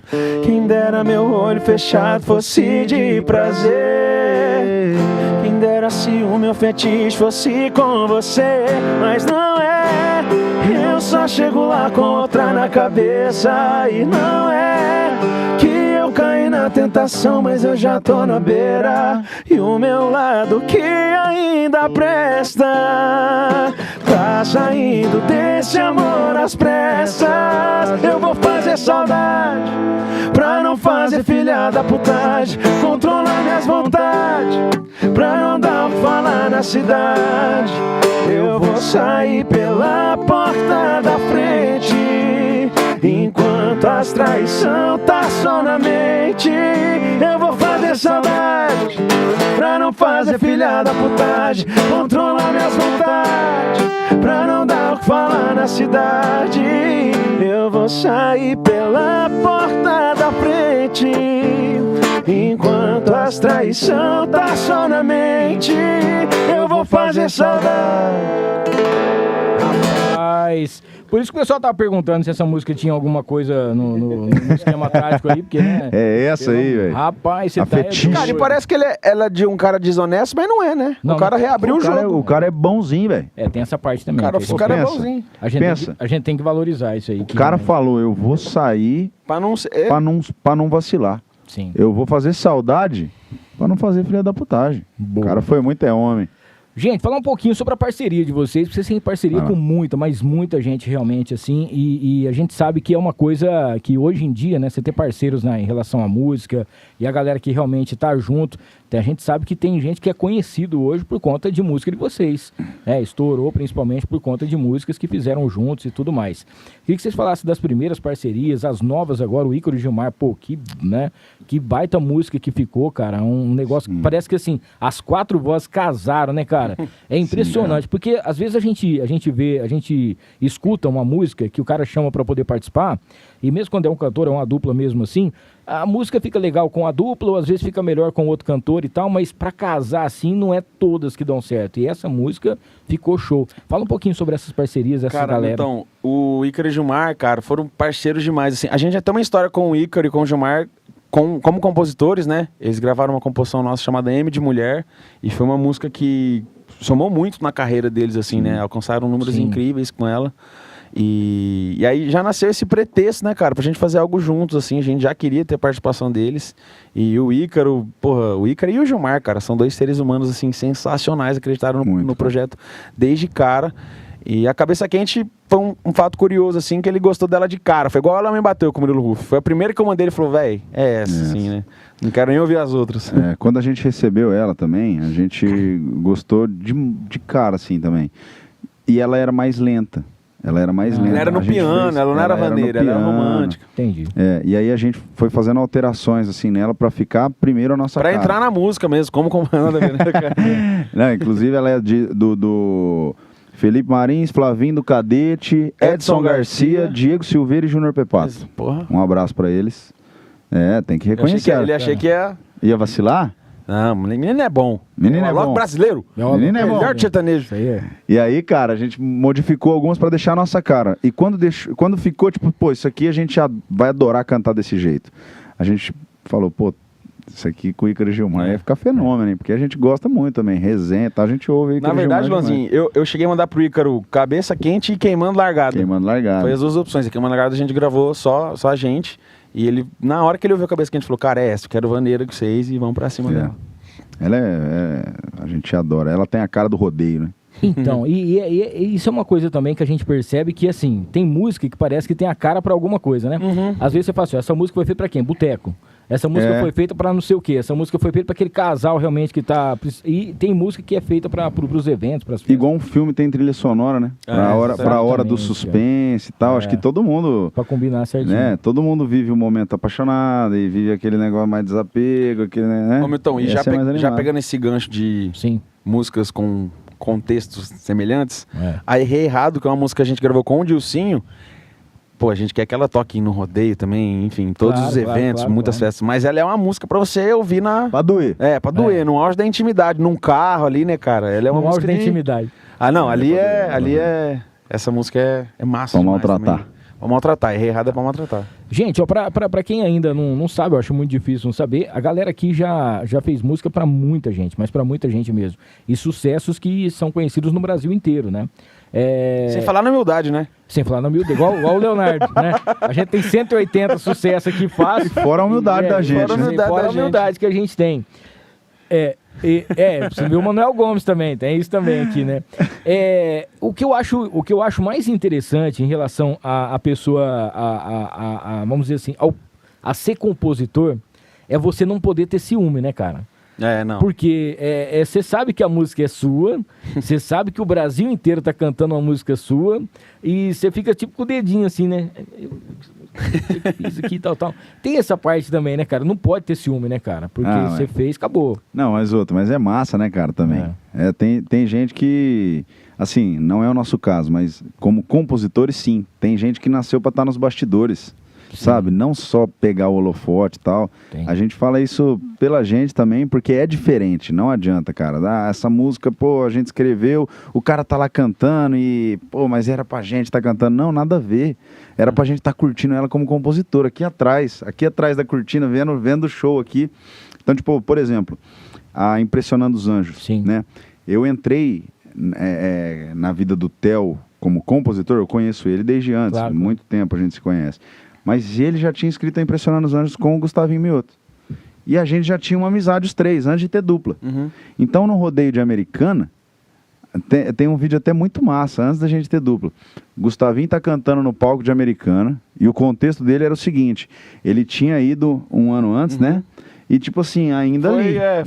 Quem dera meu olho fechado fosse de prazer. Quem dera se o meu fetiche fosse com você. Mas não é. Eu só chego lá com outra na cabeça. E não é que eu caí na tentação, mas eu já tô na beira. E o meu lado que ainda presta tá saindo desse amor às pressas. Eu vou fazer saudade pra não fazer filha da putagem, controlar minhas vontades pra não dar o que falar na cidade. Eu vou sair pela porta da frente enquanto as traição tá só na mente. Eu vou fazer saudade pra não fazer filha da putagem, controlar minhas vontades pra não dar o que falar na cidade. Eu vou sair pela porta da frente enquanto as traição tá só na mente. Eu vou fazer saudade. Rapaz, por isso que o pessoal tava perguntando se essa música tinha alguma coisa no esquema tático aí, porque, né? É essa aí, velho. Rapaz, você A tá... fetiche. Cara, e parece que ela é de um cara desonesto, mas não é, né? Não, o cara não. reabriu o jogo. O cara é bonzinho, velho. É, tem essa parte também. O cara é pensa. bonzinho. A gente tem que valorizar isso aí. O cara falou, eu vou sair Pra não ser... pra não vacilar. Sim. Eu vou fazer saudade pra não fazer filha da putagem. Boa. O cara foi muito homem. Gente, falar um pouquinho sobre a parceria de vocês. Vocês têm parceria com muita, mas muita gente realmente, assim. E a gente sabe que é uma coisa que hoje em dia, né? Você ter parceiros, né, em relação à música e a galera que realmente tá junto. A gente sabe que tem gente que é conhecido hoje por conta de música de vocês. Estourou principalmente por conta de músicas que fizeram juntos e tudo mais. Queria que vocês falassem das primeiras parcerias, as novas agora, o Ícaro e Gilmar. Pô, que baita música que ficou, cara. Um negócio que parece que, assim, as 4 vozes casaram, né, cara? É impressionante, porque às vezes a gente escuta uma música que o cara chama pra poder participar, e mesmo quando é um cantor, é uma dupla mesmo assim, a música fica legal com a dupla, ou às vezes fica melhor com outro cantor e tal, mas pra casar assim, não é todas que dão certo. E essa música ficou show. Fala um pouquinho sobre essas parcerias, essa galera. Então, o Ícaro e o Gilmar, cara, foram parceiros demais, assim. A gente já tem uma história com o Ícaro e com o Gilmar como compositores, né? Eles gravaram uma composição nossa chamada M de Mulher, e foi uma música que somou muito na carreira deles, assim, né? Alcançaram números incríveis com ela. E aí já nasceu esse pretexto, né, cara, pra gente fazer algo juntos, assim, a gente já queria ter participação deles. E o Ícaro, o Ícaro e o Gilmar, cara, são dois seres humanos, assim, sensacionais, acreditaram no projeto desde cara. E a Cabeça Quente foi um fato curioso, assim, que ele gostou dela de cara. Foi igual ela me bateu com o Murilo Ruff. Foi a primeira que eu mandei, ele falou, véi, é essa, assim, né? Não quero nem ouvir as outras. Quando a gente recebeu ela também, a gente gostou de cara, assim, também. E ela era mais lenta. Ela era mais lenta. Ela era no piano, ela não era vaneira, ela era romântica. Entendi. E aí a gente foi fazendo alterações, assim, nela pra ficar primeiro a nossa cara. Pra entrar na música mesmo, como comanda, né, cara? Não, inclusive ela é do Felipe Marins, Flavinho do Cadete, Edson Garcia, Diego Silveira e Júnior Pepato. Porra. Um abraço pra eles. Tem que reconhecer. Ele achei que ia vacilar? Não, menino é bom. Menino é logo bom. Brasileiro. Menino é bom. Melhor sertanejo. Isso aí é. E aí, cara, a gente modificou algumas pra deixar a nossa cara. E quando ficou, tipo, pô, isso aqui a gente vai adorar cantar desse jeito. A gente falou, pô, isso aqui com o Ícaro e Gilmar ia ficar fenômeno, hein? Porque a gente gosta muito também, resenha, tá? A gente ouve Ícaro Na verdade, Gilmar, Luanzinho, eu cheguei a mandar pro Ícaro Cabeça Quente e Queimando Largada. Queimando Largada. Foi as duas opções. A Queimando Largada a gente gravou só a gente. E ele, na hora que ele ouviu a Cabeça Quente, falou, cara, é essa, quero vaneira com vocês e vamos pra cima dela. Ela a gente adora. Ela tem a cara do rodeio, né? Então, e isso é uma coisa também que a gente percebe que, assim, tem música que parece que tem a cara pra alguma coisa, né? Às vezes você fala assim, essa música foi feita pra quem? Boteco. Essa música foi feita pra não sei o quê. Essa música foi feita pra aquele casal realmente que tá... E tem música que é feita pros eventos, pras festas. Igual um filme tem trilha sonora, né? Pra hora do suspense e tal. Acho que todo mundo... Pra combinar certinho. Né? Todo mundo vive um momento apaixonado e vive aquele negócio mais desapego, aquele, né? Ô, Milton, e já pegando esse gancho de músicas com contextos semelhantes, a Errei Errado, que é uma música que a gente gravou com o Dilcinho, pô, a gente quer que ela toque no rodeio também, enfim, todos os eventos, muitas festas, mas ela é uma música pra você ouvir Pra doer. pra doer, no auge da intimidade, num carro ali, né, cara? Ela é uma música da intimidade. Ah, não, ali essa música é massa. Pra maltratar. Também. Pra maltratar, Errei Errado é pra maltratar. Gente, ó, pra quem ainda não sabe, eu acho muito difícil não saber, a galera aqui já fez música pra muita gente, mas pra muita gente mesmo. E sucessos que são conhecidos no Brasil inteiro, né? Sem falar na humildade, né? Sem falar na humildade, igual o Leonardo, né? A gente tem 180 sucessos aqui fácil. Fora a humildade da gente. Fora a humildade que a gente tem. Você viu o Manuel Gomes também, tem isso também aqui, né? O que eu acho mais interessante em relação a pessoa, vamos dizer assim, a ser compositor, é você não poder ter ciúme, né, cara? Não. Porque você sabe que a música é sua, você sabe que o Brasil inteiro tá cantando uma música sua, e você fica tipo com o dedinho assim, né? Eu fiz aqui, tal. Tem essa parte também, né, cara? Não pode ter ciúme, né, cara? Porque você fez, acabou. Não, mas é massa, né, cara, também. Tem gente que, assim, não é o nosso caso, mas como compositores, sim. Tem gente que nasceu pra estar nos bastidores. Sabe? Não só pegar o holofote e tal. A gente fala isso pela gente também, porque é diferente. Não adianta, cara. Essa música, pô, a gente escreveu, o cara tá lá cantando e, pô, mas era pra gente tá cantando. Não, nada a ver. Era pra gente tá curtindo ela como compositor. Aqui atrás da cortina, vendo o show aqui. Então, tipo, por exemplo, a Impressionando os Anjos. Né? Eu entrei na vida do Theo como compositor, eu conheço ele desde antes. Muito tempo a gente se conhece. Mas ele já tinha escrito a Impressionando os Anjos com o Gustavinho Mioto. E a gente já tinha uma amizade os três, antes de ter dupla. Então, no rodeio de Americana, tem um vídeo até muito massa, antes da gente ter dupla. Gustavinho tá cantando no palco de Americana, e o contexto dele era o seguinte, ele tinha ido um ano antes, né? E tipo assim, ainda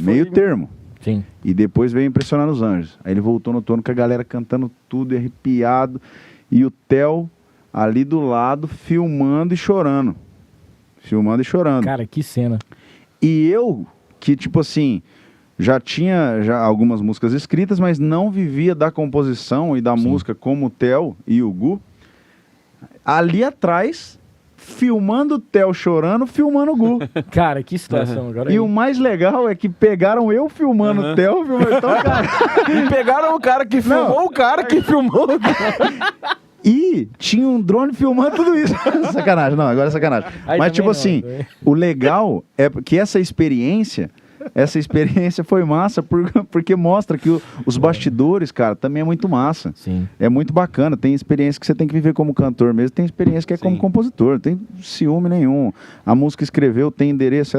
meio termo. Sim. E depois veio Impressionando os Anjos. Aí ele voltou no turno com a galera cantando tudo, arrepiado, e o Theo ali do lado, filmando e chorando. Cara, que cena. E eu, que tipo assim, já tinha algumas músicas escritas, mas não vivia da composição e da música como o Theo e o Gu, ali atrás, filmando o Theo chorando, filmando o Gu. Cara, que situação. Agora E o mais legal é que pegaram eu filmando o Theo, então, cara... E pegaram o cara que filmou o cara que filmou. E tinha um drone filmando tudo isso. Sacanagem, não, agora é sacanagem. Aí Mas também tipo não, assim, também. o legal é que essa experiência foi massa porque mostra que os bastidores, cara, também é muito massa. Sim. É muito bacana. Tem experiência que você tem que viver como cantor mesmo, tem experiência que é como compositor, não tem ciúme nenhum. A música escreveu, tem endereço,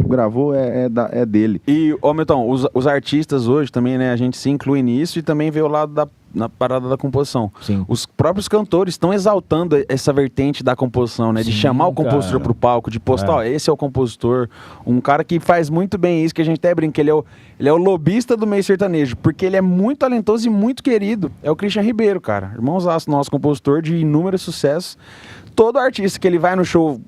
gravou, é dele. E, ô Milton, os artistas hoje também, né, a gente se inclui nisso e também vê o lado na parada da composição. Sim. Os próprios cantores estão exaltando essa vertente da composição, né? De Sim, chamar o compositor cara. pro palco, de postar, ó, esse é o compositor. Um cara que faz muito bem isso, que a gente até brinca, ele é o lobista do meio sertanejo, porque ele é muito talentoso e muito querido. É o Christian Ribeiro, cara. Irmãozaço, nosso compositor de inúmeros sucessos. Todo artista que ele vai no show,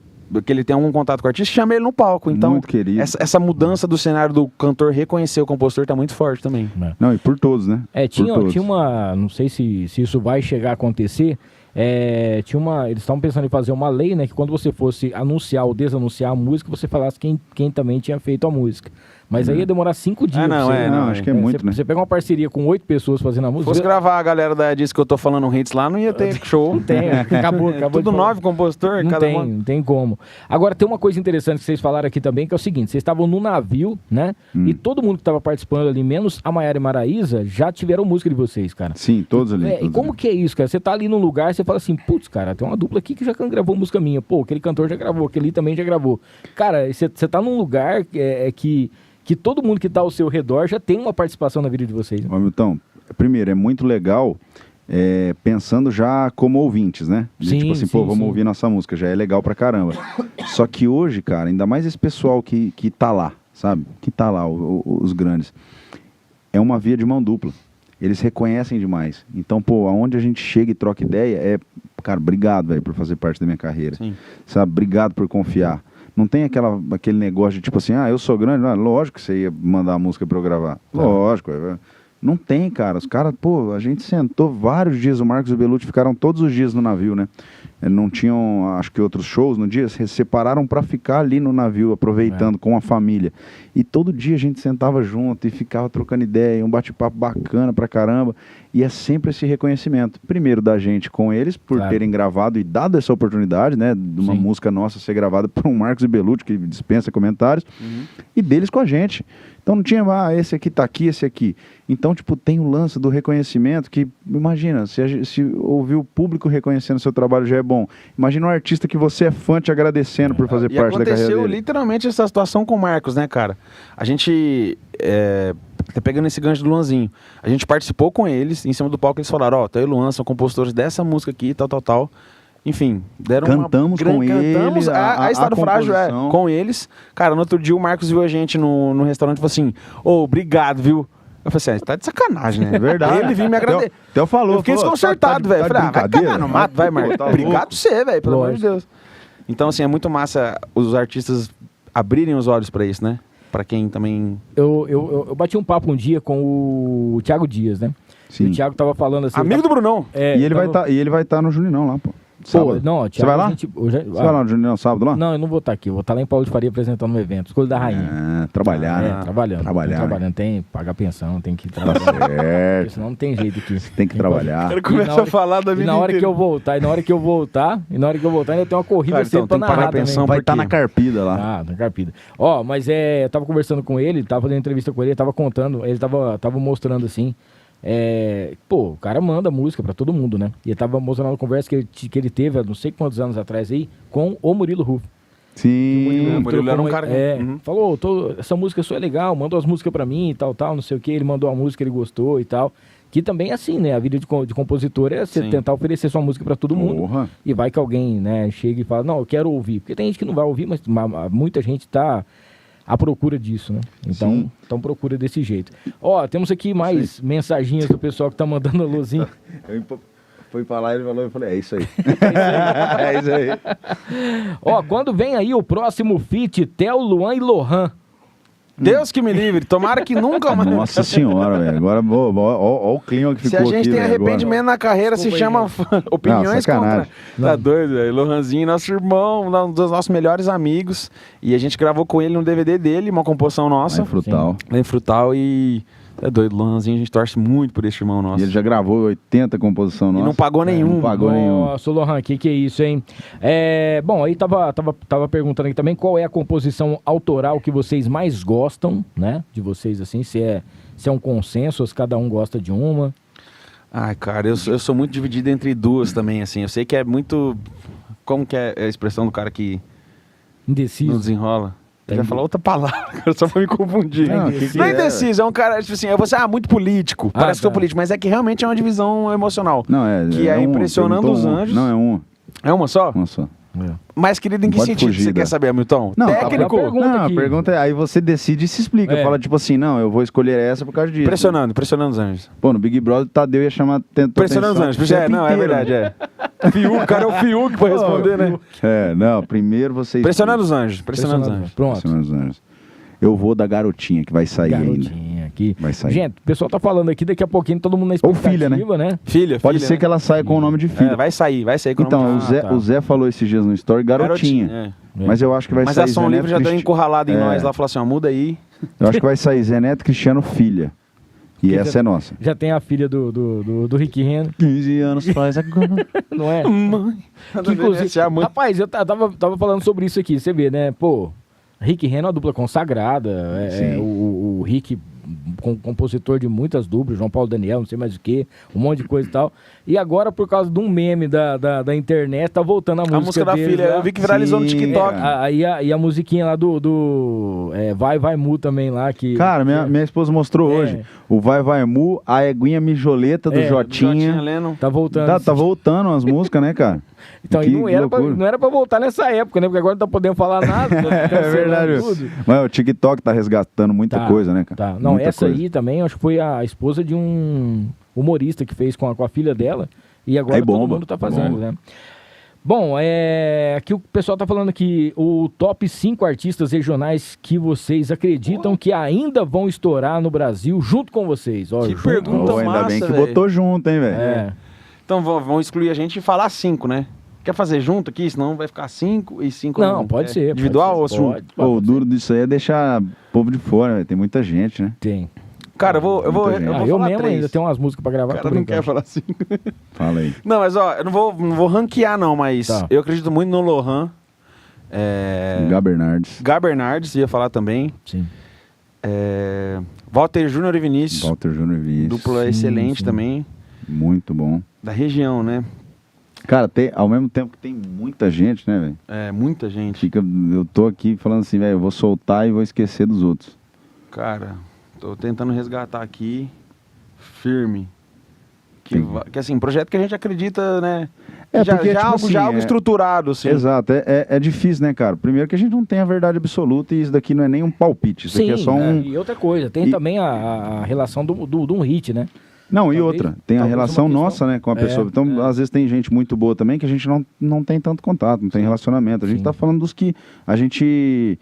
que ele tem algum contato com o artista, chama ele no palco. Então, Muito querido. essa mudança do cenário do cantor reconhecer o compositor tá muito forte também. Não, e por todos, né? Por Tinha todos. uma, não sei se isso vai chegar a acontecer, eles estavam pensando em fazer uma lei, né, que quando você fosse anunciar ou desanunciar a música, você falasse quem também tinha feito a música. Mas aí ia demorar 5 dias. não, pra você- Não, acho que é muito, né? Você pega uma parceria com 8 pessoas fazendo a Se música. fosse gravar a galera da Diz que eu tô falando hits lá, não ia ter show. Não tem, acabou Tudo de falar. 9 compositor, Não cada tem, um. não tem como. Agora, tem uma coisa interessante que vocês falaram aqui também, que é o seguinte, vocês estavam no navio, né? E todo mundo que estava participando ali, menos a Maiara e Maraísa, já tiveram música de vocês, cara. Sim, todos ali. E todos como ali. que é isso, cara? Você tá ali num lugar, você fala assim, putz, cara, tem uma dupla aqui que já gravou música minha. Pô, aquele cantor já gravou, aquele também já gravou. Cara, você tá num lugar que todo mundo que tá ao seu redor já tem uma participação na vida de vocês. Né? Ó, Milton, primeiro, é muito legal pensando já como ouvintes, né? Sim, tipo assim, sim, pô, vamos sim. ouvir nossa música, já é legal pra caramba. Só que hoje, cara, ainda mais esse pessoal que tá lá, sabe? Que tá lá, os grandes. É uma via de mão dupla. Eles reconhecem demais. Então, pô, aonde a gente chega e troca ideia cara, obrigado, velho, por fazer parte da minha carreira. Sim. Sabe? Obrigado por confiar. Não tem aquele negócio de tipo assim, eu sou grande, não, lógico que você ia mandar a música pra eu gravar. Lógico. Não tem, cara. Os caras, pô, a gente sentou vários dias, o Marcos e o Belucci ficaram todos os dias no navio, né? Não tinham, acho que outros shows no dia, se separaram pra ficar ali no navio, aproveitando com a família. E todo dia a gente sentava junto e ficava trocando ideia, um bate-papo bacana pra caramba. E é sempre esse reconhecimento, primeiro da gente com eles, por Claro. terem gravado e dado essa oportunidade, né? De uma Sim. música nossa ser gravada por um Marcos e Belucci, que dispensa comentários, e deles com a gente. Então não tinha, esse aqui tá aqui, esse aqui. Então, tipo, tem o lance do reconhecimento que, imagina, se ouvir o público reconhecendo o seu trabalho já é bom. Imagina um artista que você é fã te agradecendo por fazer E parte da carreira aconteceu dele. literalmente essa situação com o Marcos, né, cara? A gente, tá pegando esse gancho do Luanzinho, a gente participou com eles, em cima do palco eles falaram, ó, Théo e Luan são compositores dessa música aqui, tal. Enfim, deram Cantamos com eles, a Estado Frágil composição. com eles. Cara, no outro dia o Marcos viu a gente no restaurante e falou assim, obrigado, viu? Eu falei assim, tá de sacanagem, né? É verdade. Ele vinha me agradecer. Até falou. Eu fiquei falou, desconcertado, tá velho. de Falei, vai brincadeira? cagar no mato, vai, Marcos. Tá Obrigado louco. você, velho, pelo amor de Lógico. Deus. Então, assim, é muito massa os artistas abrirem os olhos pra isso, né? Pra quem também... Eu bati um papo um dia com o Thiago Dias, né? Sim. E o Thiago tava falando assim... Amigo do Brunão. E ele vai estar no Juninão lá, pô. Pô, Sábado. não, Você Thiago, vai lá? a gente- eu já- Você vai lá no Juninão sábado lá? Não, eu não vou estar aqui. Eu vou estar lá em Paulo de Faria apresentando um evento. Escolha da Rainha. Trabalhar, né? Trabalhando. Trabalhar, né? Trabalhando. Tem que pagar pensão, tem que trabalhar. Tá Porque certo. senão não tem jeito aqui. Tem que trabalhar. Ele E começa na hora- a falar da E vida na hora que inteira. eu voltar, ainda tem uma corrida Cara, cedo então, pra tem que pagar narrar também. pensão. Vai por estar quê? na carpida lá. Na carpida. Ó, mas eu tava conversando com ele, tava fazendo entrevista com ele tava contando, ele tava mostrando assim, pô, o cara manda música pra todo mundo, né? E ele tava mostrando uma conversa que ele teve há não sei quantos anos atrás aí, com o Murilo Ruf. Sim. O Murilo era um cara... Falou, essa música sua é legal, mandou as músicas pra mim e tal, não sei o que, ele mandou a música, ele gostou e tal. Que também é assim, né? A vida de compositor é você Sim. tentar oferecer sua música pra todo mundo. Porra. E vai que alguém, né, chega e fala, não, eu quero ouvir. Porque tem gente que não vai ouvir, mas muita gente tá à procura disso, né? Então procura desse jeito. Ó, temos aqui mais mensaginhas do pessoal que tá mandando a luzinha. Eu fui falar, ele falou, eu falei, é isso aí. É isso aí. Ó, quando vem aí o próximo feat, Theo, Luan e Lohan. Deus que me livre. Tomara que nunca mais... Nossa senhora, velho. Agora, ó o clima que Se ficou a gente aqui, tem velho, arrependimento agora. na carreira, se chama Opiniões Não, sacanagem. Contra... Tá doido, velho. Lohanzinho, nosso irmão, um dos nossos melhores amigos. E a gente gravou com ele no DVD dele, uma composição Lá nossa. em Frutal. Lá em Frutal e... É doido, Luanzinho, a gente torce muito por esse irmão nosso. E ele já gravou 80 composição nossa. E não pagou nenhum. Não pagou nenhum. Nossa, Lohan, que é isso, hein? Bom, aí tava perguntando aqui também qual é a composição autoral que vocês mais gostam, né? De vocês, assim, se é um consenso, se cada um gosta de uma. Ai, cara, eu sou muito dividido entre duas também, assim. Eu sei que é muito... Como que é a expressão do cara que Indeciso. não desenrola? Eu já Entendi. falar outra palavra, só pra me confundir. Não, Não é indeciso, é um cara, tipo assim, muito político. Parece que sou tá. político, mas é que realmente é uma divisão emocional. Não, Que é uma, Impressionando perguntou os uma. Anjos. Não, é uma. É uma só? Uma só. Mas, querido, em que Pode sentido fugir você da- quer saber, Hamilton? Não, Técnico? a pergunta Não, a aqui. pergunta é, aí você decide e se explica. É. Fala tipo assim, não, eu vou escolher essa por causa disso. Impressionando os Anjos. Pô, no Big Brother, Tadeu ia chamar... Impressionando os Anjos. Não, é verdade, é. Fiuk, o cara é o Fiuk pra responder, né? Não, primeiro você... Impressionando os Anjos. Impressionando os Anjos. Pronto. Impressionando os Anjos. Eu vou da garotinha, que vai sair ainda. Garotinha aqui. Vai sair. Gente, o pessoal tá falando aqui, daqui a pouquinho todo mundo na Ou expectativa, filha, né? Filha, Pode filha, ser né? que ela saia com o nome de filha. Vai sair com o Então, nome de- tá. o Zé falou esses dias no story, garotinha. é. Mas eu acho que vai Mas sair a Som Zé Livre Neto já deu Cristi- encurralada em É. nós lá, falou assim, ó, muda aí. Eu acho que vai sair Zé Neto Cristiano filha. E essa é nossa. Já tem a filha do Rick Renner, 15 anos faz agora. não é? Mãe. Que, inclusive, rapaz, eu tava falando sobre isso aqui, você vê, né? Pô, Rick Renner é uma dupla consagrada, Sim. o Rick, compositor de muitas duplas, João Paulo Daniel, não sei mais o que, um monte de coisa e tal. E agora, por causa de um meme da internet, tá voltando a música da deles filha, lá. eu vi que viralizou no Sim, TikTok. cara. E a musiquinha lá do Vai Mu também lá, que... Cara, minha esposa mostrou hoje. O Vai Mu, a eguinha mijoleta do Jotinha. Leno. Tá voltando. Tá voltando as músicas, né, cara? Então, Que e não era pra voltar nessa época, né? Porque agora não tá podendo falar nada. É verdade. Mas o TikTok tá resgatando muita coisa, né, cara? Tá. Não, Muita essa coisa. aí também, acho que foi a esposa de um humorista que fez com a filha dela. E agora Aí todo bomba, mundo tá fazendo, bomba. né? Bom, aqui o pessoal tá falando que o top 5 artistas regionais que vocês acreditam que ainda vão estourar no Brasil junto com vocês. Ó, Que junto pergunta com- Ainda massa, bem que velho. botou junto, hein, velho? É. Então vão excluir a gente e falar 5, né? Quer fazer junto aqui? Senão vai ficar 5 e 5 Não, pode ser. Individual pode ser, ou junto? pode O duro disso aí é deixar o povo de fora, velho. Tem muita gente, né? Tem. Cara, eu vou Muita gente. Eu falar mesmo 3. ainda tenho umas músicas pra gravar. O cara tô não brincando. quer falar 5. Fala aí. Não, mas ó, eu não vou ranquear não, mas Tá. eu acredito muito no Lohan. Gá Bernardes, Gá Bernardes, ia falar também. Sim. Walter Júnior e Vinícius. Walter Júnior Vinícius. Dupla Sim, excelente sim. também. Muito bom. Da região, né? Cara, ao mesmo tempo que tem muita gente, né, velho? É, muita gente. Eu tô aqui falando assim, velho, eu vou soltar e vou esquecer dos outros. Cara, tô tentando resgatar aqui, firme. Tem. Que assim, projeto que a gente acredita, né? É, já, porque, já, tipo algo, assim, já algo é- estruturado, assim. Exato, é difícil, né, cara? Primeiro que a gente não tem a verdade absoluta e isso daqui não é nem um palpite. Isso aqui é só um... E outra coisa, tem E- também a relação de um hit, né? Não, e Talvez- outra, tem a talvez relação uma questão- nossa, né, com a pessoa. Então, às vezes tem gente muito boa também que a gente não tem tanto contato, não tem relacionamento. A gente Sim. tá falando dos que a gente,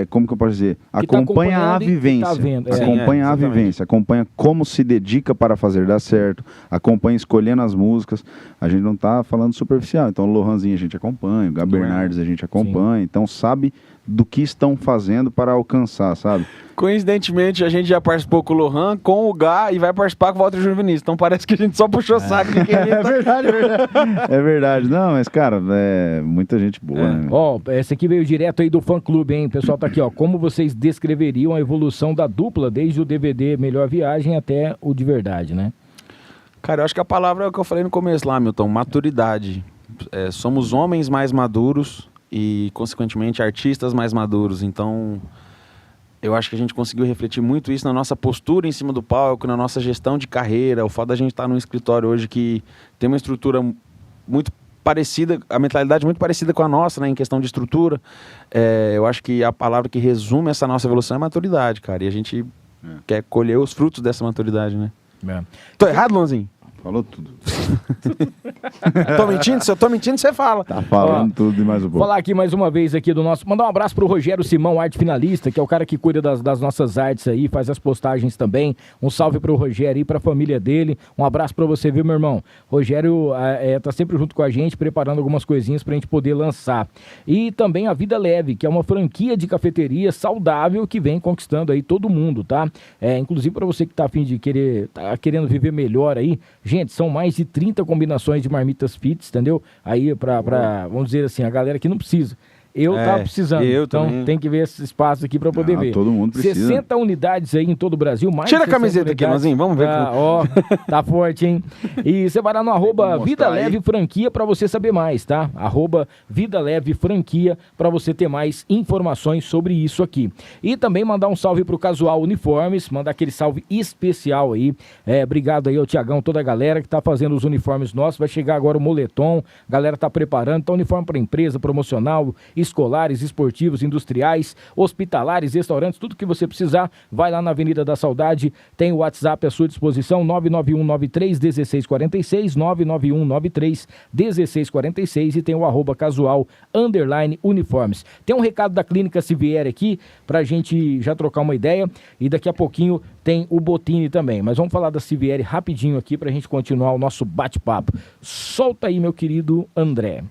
como que eu posso dizer? Que tá Acompanha a acompanhando e que tá vivência. vendo, é. Acompanha Sim, a exatamente. vivência, acompanha como se dedica para fazer dar certo, acompanha escolhendo as músicas. A gente não tá falando superficial. Então, o Lohanzinho a gente acompanha, o Gá Bernardes a gente acompanha. Então, sabe do que estão fazendo para alcançar, sabe? Coincidentemente, a gente já participou com o Lohan, com o Gá e vai participar com o Walter Júnior Vinícius. Então parece que a gente só puxou saco de quem a gente tá... verdade, é verdade. É verdade. Não, mas, cara, é muita gente boa, né? Ó, essa aqui veio direto aí do fã-clube, hein? O pessoal tá aqui, ó. Como vocês descreveriam a evolução da dupla desde o DVD Melhor Viagem até o De Verdade, né? Cara, eu acho que a palavra é o que eu falei no começo lá, Milton, maturidade. Somos homens mais maduros e, consequentemente, artistas mais maduros. Então, eu acho que a gente conseguiu refletir muito isso na nossa postura em cima do palco, na nossa gestão de carreira. O fato da gente estar num escritório hoje que tem uma estrutura muito parecida, a mentalidade muito parecida com a nossa, né, em questão de estrutura. Eu acho que a palavra que resume essa nossa evolução é maturidade, cara. E a gente quer colher os frutos dessa maturidade, né? É. Tô errado, Lonzinho? Falou tudo. Tô mentindo? Se eu tô mentindo, você fala. Tá falando tudo e mais um pouco. Falar aqui mais uma vez aqui do nosso... Mandar um abraço pro Rogério Simão, arte finalista, que é o cara que cuida das nossas artes aí, faz as postagens também. Um salve pro Rogério e pra família dele. Um abraço pra você, viu, meu irmão? Rogério tá sempre junto com a gente, preparando algumas coisinhas pra gente poder lançar. E também a Vida Leve, que é uma franquia de cafeteria saudável que vem conquistando aí todo mundo, tá? Inclusive pra você que tá a fim de tá querendo viver melhor aí, gente, são mais de 30 combinações de marmitas fits, entendeu? Aí vamos dizer assim, a galera que não precisa. Eu tava precisando, então também. tem que ver esse espaço aqui para poder ver. Todo mundo precisa. 60 unidades aí em todo o Brasil, mais Tira de a camiseta aqui, Mazinho, vamos ver. Ó, tá forte, hein? E você vai lá no arroba Vida Leve Franquia para você saber mais, tá? Arroba Vida Leve Franquia para você ter mais informações sobre isso aqui. E também mandar um salve pro Casual Uniformes, mandar aquele salve especial aí. Obrigado aí ao Tiagão, toda a galera que tá fazendo os uniformes nossos. Vai chegar agora o moletom, a galera tá preparando, tá uniforme para empresa, promocional, escolares, esportivos, industriais, hospitalares, restaurantes, tudo que você precisar, vai lá na Avenida da Saudade, tem o WhatsApp à sua disposição, 991931646, 991931646 e tem o arroba @casual_uniformes. Tem um recado da Clínica Sivieri aqui, pra gente já trocar uma ideia, e daqui a pouquinho tem o Botini também, mas vamos falar da Sivieri rapidinho aqui pra gente continuar o nosso bate-papo. Solta aí, meu querido André.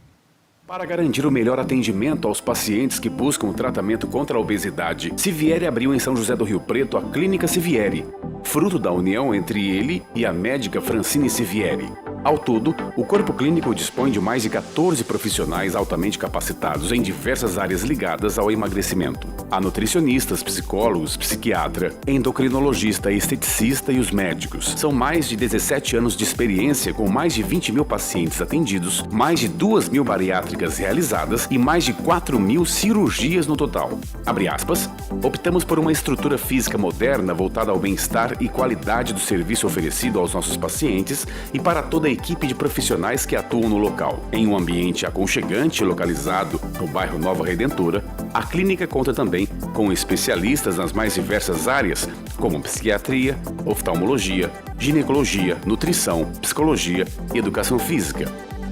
Para garantir o melhor atendimento aos pacientes que buscam o tratamento contra a obesidade, Sivieri abriu em São José do Rio Preto a Clínica Sivieri, fruto da união entre ele e a médica Francine Sivieri. Ao todo, o corpo clínico dispõe de mais de 14 profissionais altamente capacitados em diversas áreas ligadas ao emagrecimento. Há nutricionistas, psicólogos, psiquiatra, endocrinologista, esteticista e os médicos. São mais de 17 anos de experiência com mais de 20 mil pacientes atendidos, mais de 2.000 bariátricas realizadas e mais de 4.000 cirurgias no total. Abre aspas, optamos por uma estrutura física moderna voltada ao bem-estar e qualidade do serviço oferecido aos nossos pacientes e para toda a equipe de profissionais que atuam no local. Em um ambiente aconchegante localizado no bairro Nova Redentora, a clínica conta também com especialistas nas mais diversas áreas, como psiquiatria, oftalmologia, ginecologia, nutrição, psicologia e educação física.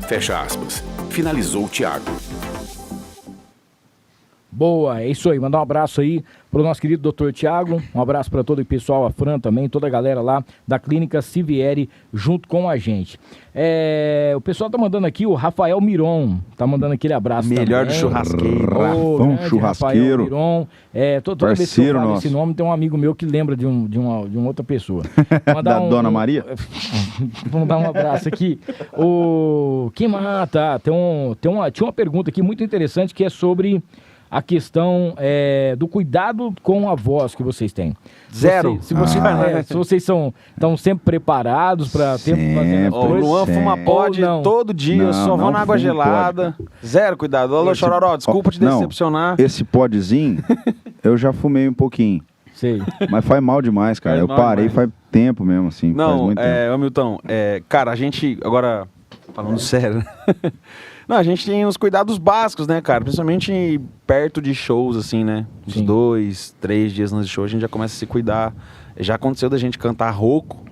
Fecha aspas. Finalizou o Tiago. Boa, é isso aí. Mandar um abraço aí pro nosso querido Dr. Tiago. Um abraço para todo o pessoal, a Fran também, toda a galera lá da Clínica Sivieri junto com a gente. O pessoal tá mandando aqui, o Rafael Miron tá mandando aquele abraço Melhor também. do churrasqueiro. Rafão Churrasqueiro. Rafael Miron. Toda vez que eu Parceiro falo nosso. esse nome, tem um amigo meu que lembra de uma outra pessoa. Da Dona Maria? Vamos dar um abraço aqui. Quem mais? Tá, tinha uma pergunta aqui muito interessante que é sobre a questão do cuidado com a voz que vocês têm. Zero. Se vocês estão sempre preparados para ter fazendo as O coisas. Luan fuma pod Ou não? todo dia, Não, só vão não na água fumo gelada. Zero cuidado. Alô, Chororó, desculpa te Não, decepcionar. Esse podzinho, eu já fumei um pouquinho. Sei. Mas faz mal demais, cara. Faz Eu mal parei demais. faz tempo mesmo, assim. faz Não, muito tempo. ô Milton, cara, a gente, agora, falando sério, né? Não, a gente tem os cuidados básicos, né, cara? Principalmente perto de shows, assim, né? Uns Sim. 2, 3 dias antes de show, a gente já começa a se cuidar. Já aconteceu da gente cantar rouco,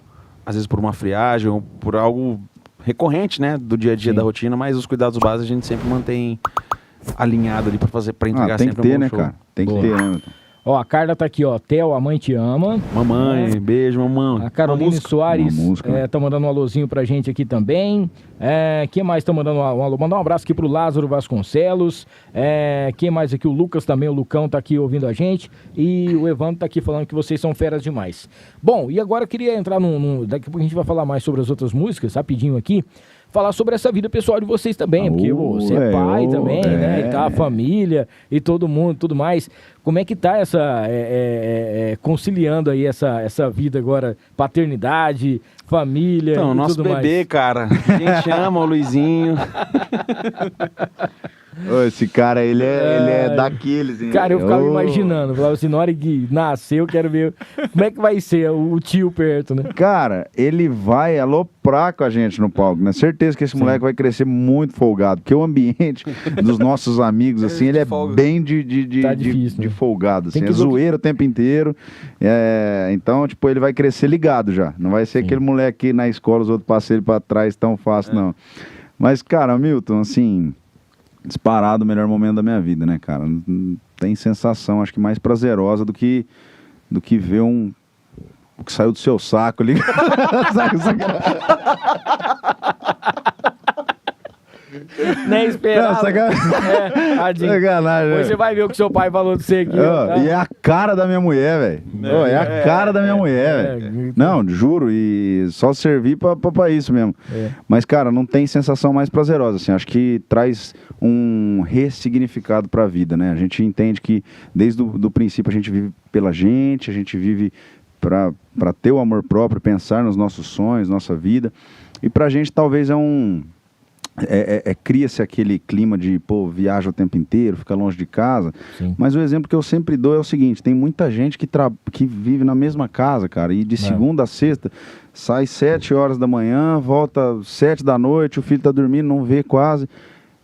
às vezes por uma friagem ou por algo recorrente, né? Do dia a dia Sim. da rotina, mas os cuidados básicos a gente sempre mantém alinhado ali pra entregar Tem que sempre ter, um bom né, show. cara? Tem que Boa. ter, né, Milton? Ó, a Carla tá aqui, ó. Theo, a mãe te ama. Mamãe, beijo, mamãe. A Caroline Soares Uma música. tá mandando um alôzinho pra gente aqui também. Quem mais tá mandando um alô? Mandar um abraço aqui pro Lázaro Vasconcelos. Quem mais aqui? O Lucas também, o Lucão tá aqui ouvindo a gente. E o Evandro tá aqui falando que vocês são feras demais. Bom, e agora eu queria entrar daqui a pouco a gente vai falar mais sobre as outras músicas, rapidinho aqui. Falar sobre essa vida pessoal de vocês também, porque você é pai também, né? E tá a família e todo mundo, tudo mais. Como é que tá conciliando aí essa vida agora, paternidade, família Então, e nosso tudo bebê, mais? cara, a gente ama o Luizinho. Ô, esse cara, ele é daqueles, hein? Cara, eu ficava Ô. imaginando. Falava assim, na hora que nascer, eu quero ver como é que vai ser o tio perto, né? Cara, ele vai aloprar com a gente no palco, né? Certeza que esse moleque vai crescer muito folgado, porque o ambiente dos nossos amigos, assim, ele é bem Tá difícil, de né? folgado, assim, Tem é que ver o que- zoeiro o tempo inteiro. Então, tipo, ele vai crescer ligado já. Não vai ser aquele moleque que na escola os outros passam ele pra trás tão fácil, não. Mas, cara, Milton, assim, disparado o melhor momento da minha vida, né, cara? Não tem sensação, acho que mais prazerosa do que ver o que saiu do seu saco ali. Nem esperava. Não, sacanagem. Tadinho. Sacanagem, Depois né? você vai ver o que seu pai falou de você aqui. Ó, tá? E é a cara da minha mulher, velho. É a cara da minha mulher, velho. Não, juro, e só servir pra isso mesmo. É. Mas, cara, não tem sensação mais prazerosa, assim. Acho que traz um ressignificado pra vida, né? A gente entende que desde o princípio a gente vive pela gente, a gente vive pra ter o amor próprio, pensar nos nossos sonhos, nossa vida. E pra gente talvez cria-se aquele clima de, pô, viaja o tempo inteiro, fica longe de casa. Sim. Mas o exemplo que eu sempre dou é o seguinte, tem muita gente que vive na mesma casa, cara, e de segunda a sexta sai 7 horas da manhã, volta 7 da noite, o filho tá dormindo, não vê quase.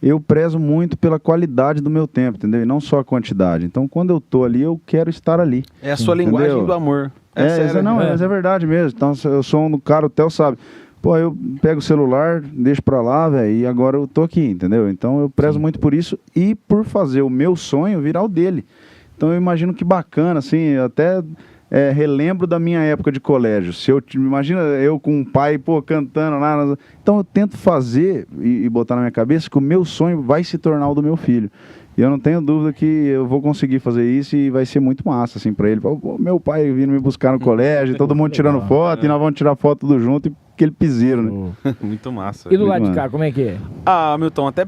Eu prezo muito pela qualidade do meu tempo, entendeu? E não só a quantidade. Então, quando eu tô ali, eu quero estar ali. É a sua linguagem Entendeu? do amor. Sério, mas é verdade mesmo. Então, eu sou um cara, o Theo sabe. Pô, eu pego o celular, deixo pra lá, velho, e agora eu tô aqui, entendeu? Então eu prezo muito por isso e por fazer o meu sonho virar o dele. Então eu imagino que bacana, assim, eu até relembro da minha época de colégio. Imagina eu com um pai, pô, cantando lá. Então eu tento fazer e botar na minha cabeça que o meu sonho vai se tornar o do meu filho. E eu não tenho dúvida que eu vou conseguir fazer isso e vai ser muito massa, assim, pra ele. Pô, meu pai vindo me buscar no colégio, todo mundo tirando foto, e nós vamos tirar foto tudo junto, e aquele piseiro, né? Muito massa. E do lado Muito de cá, como é que é? Ah, Milton, até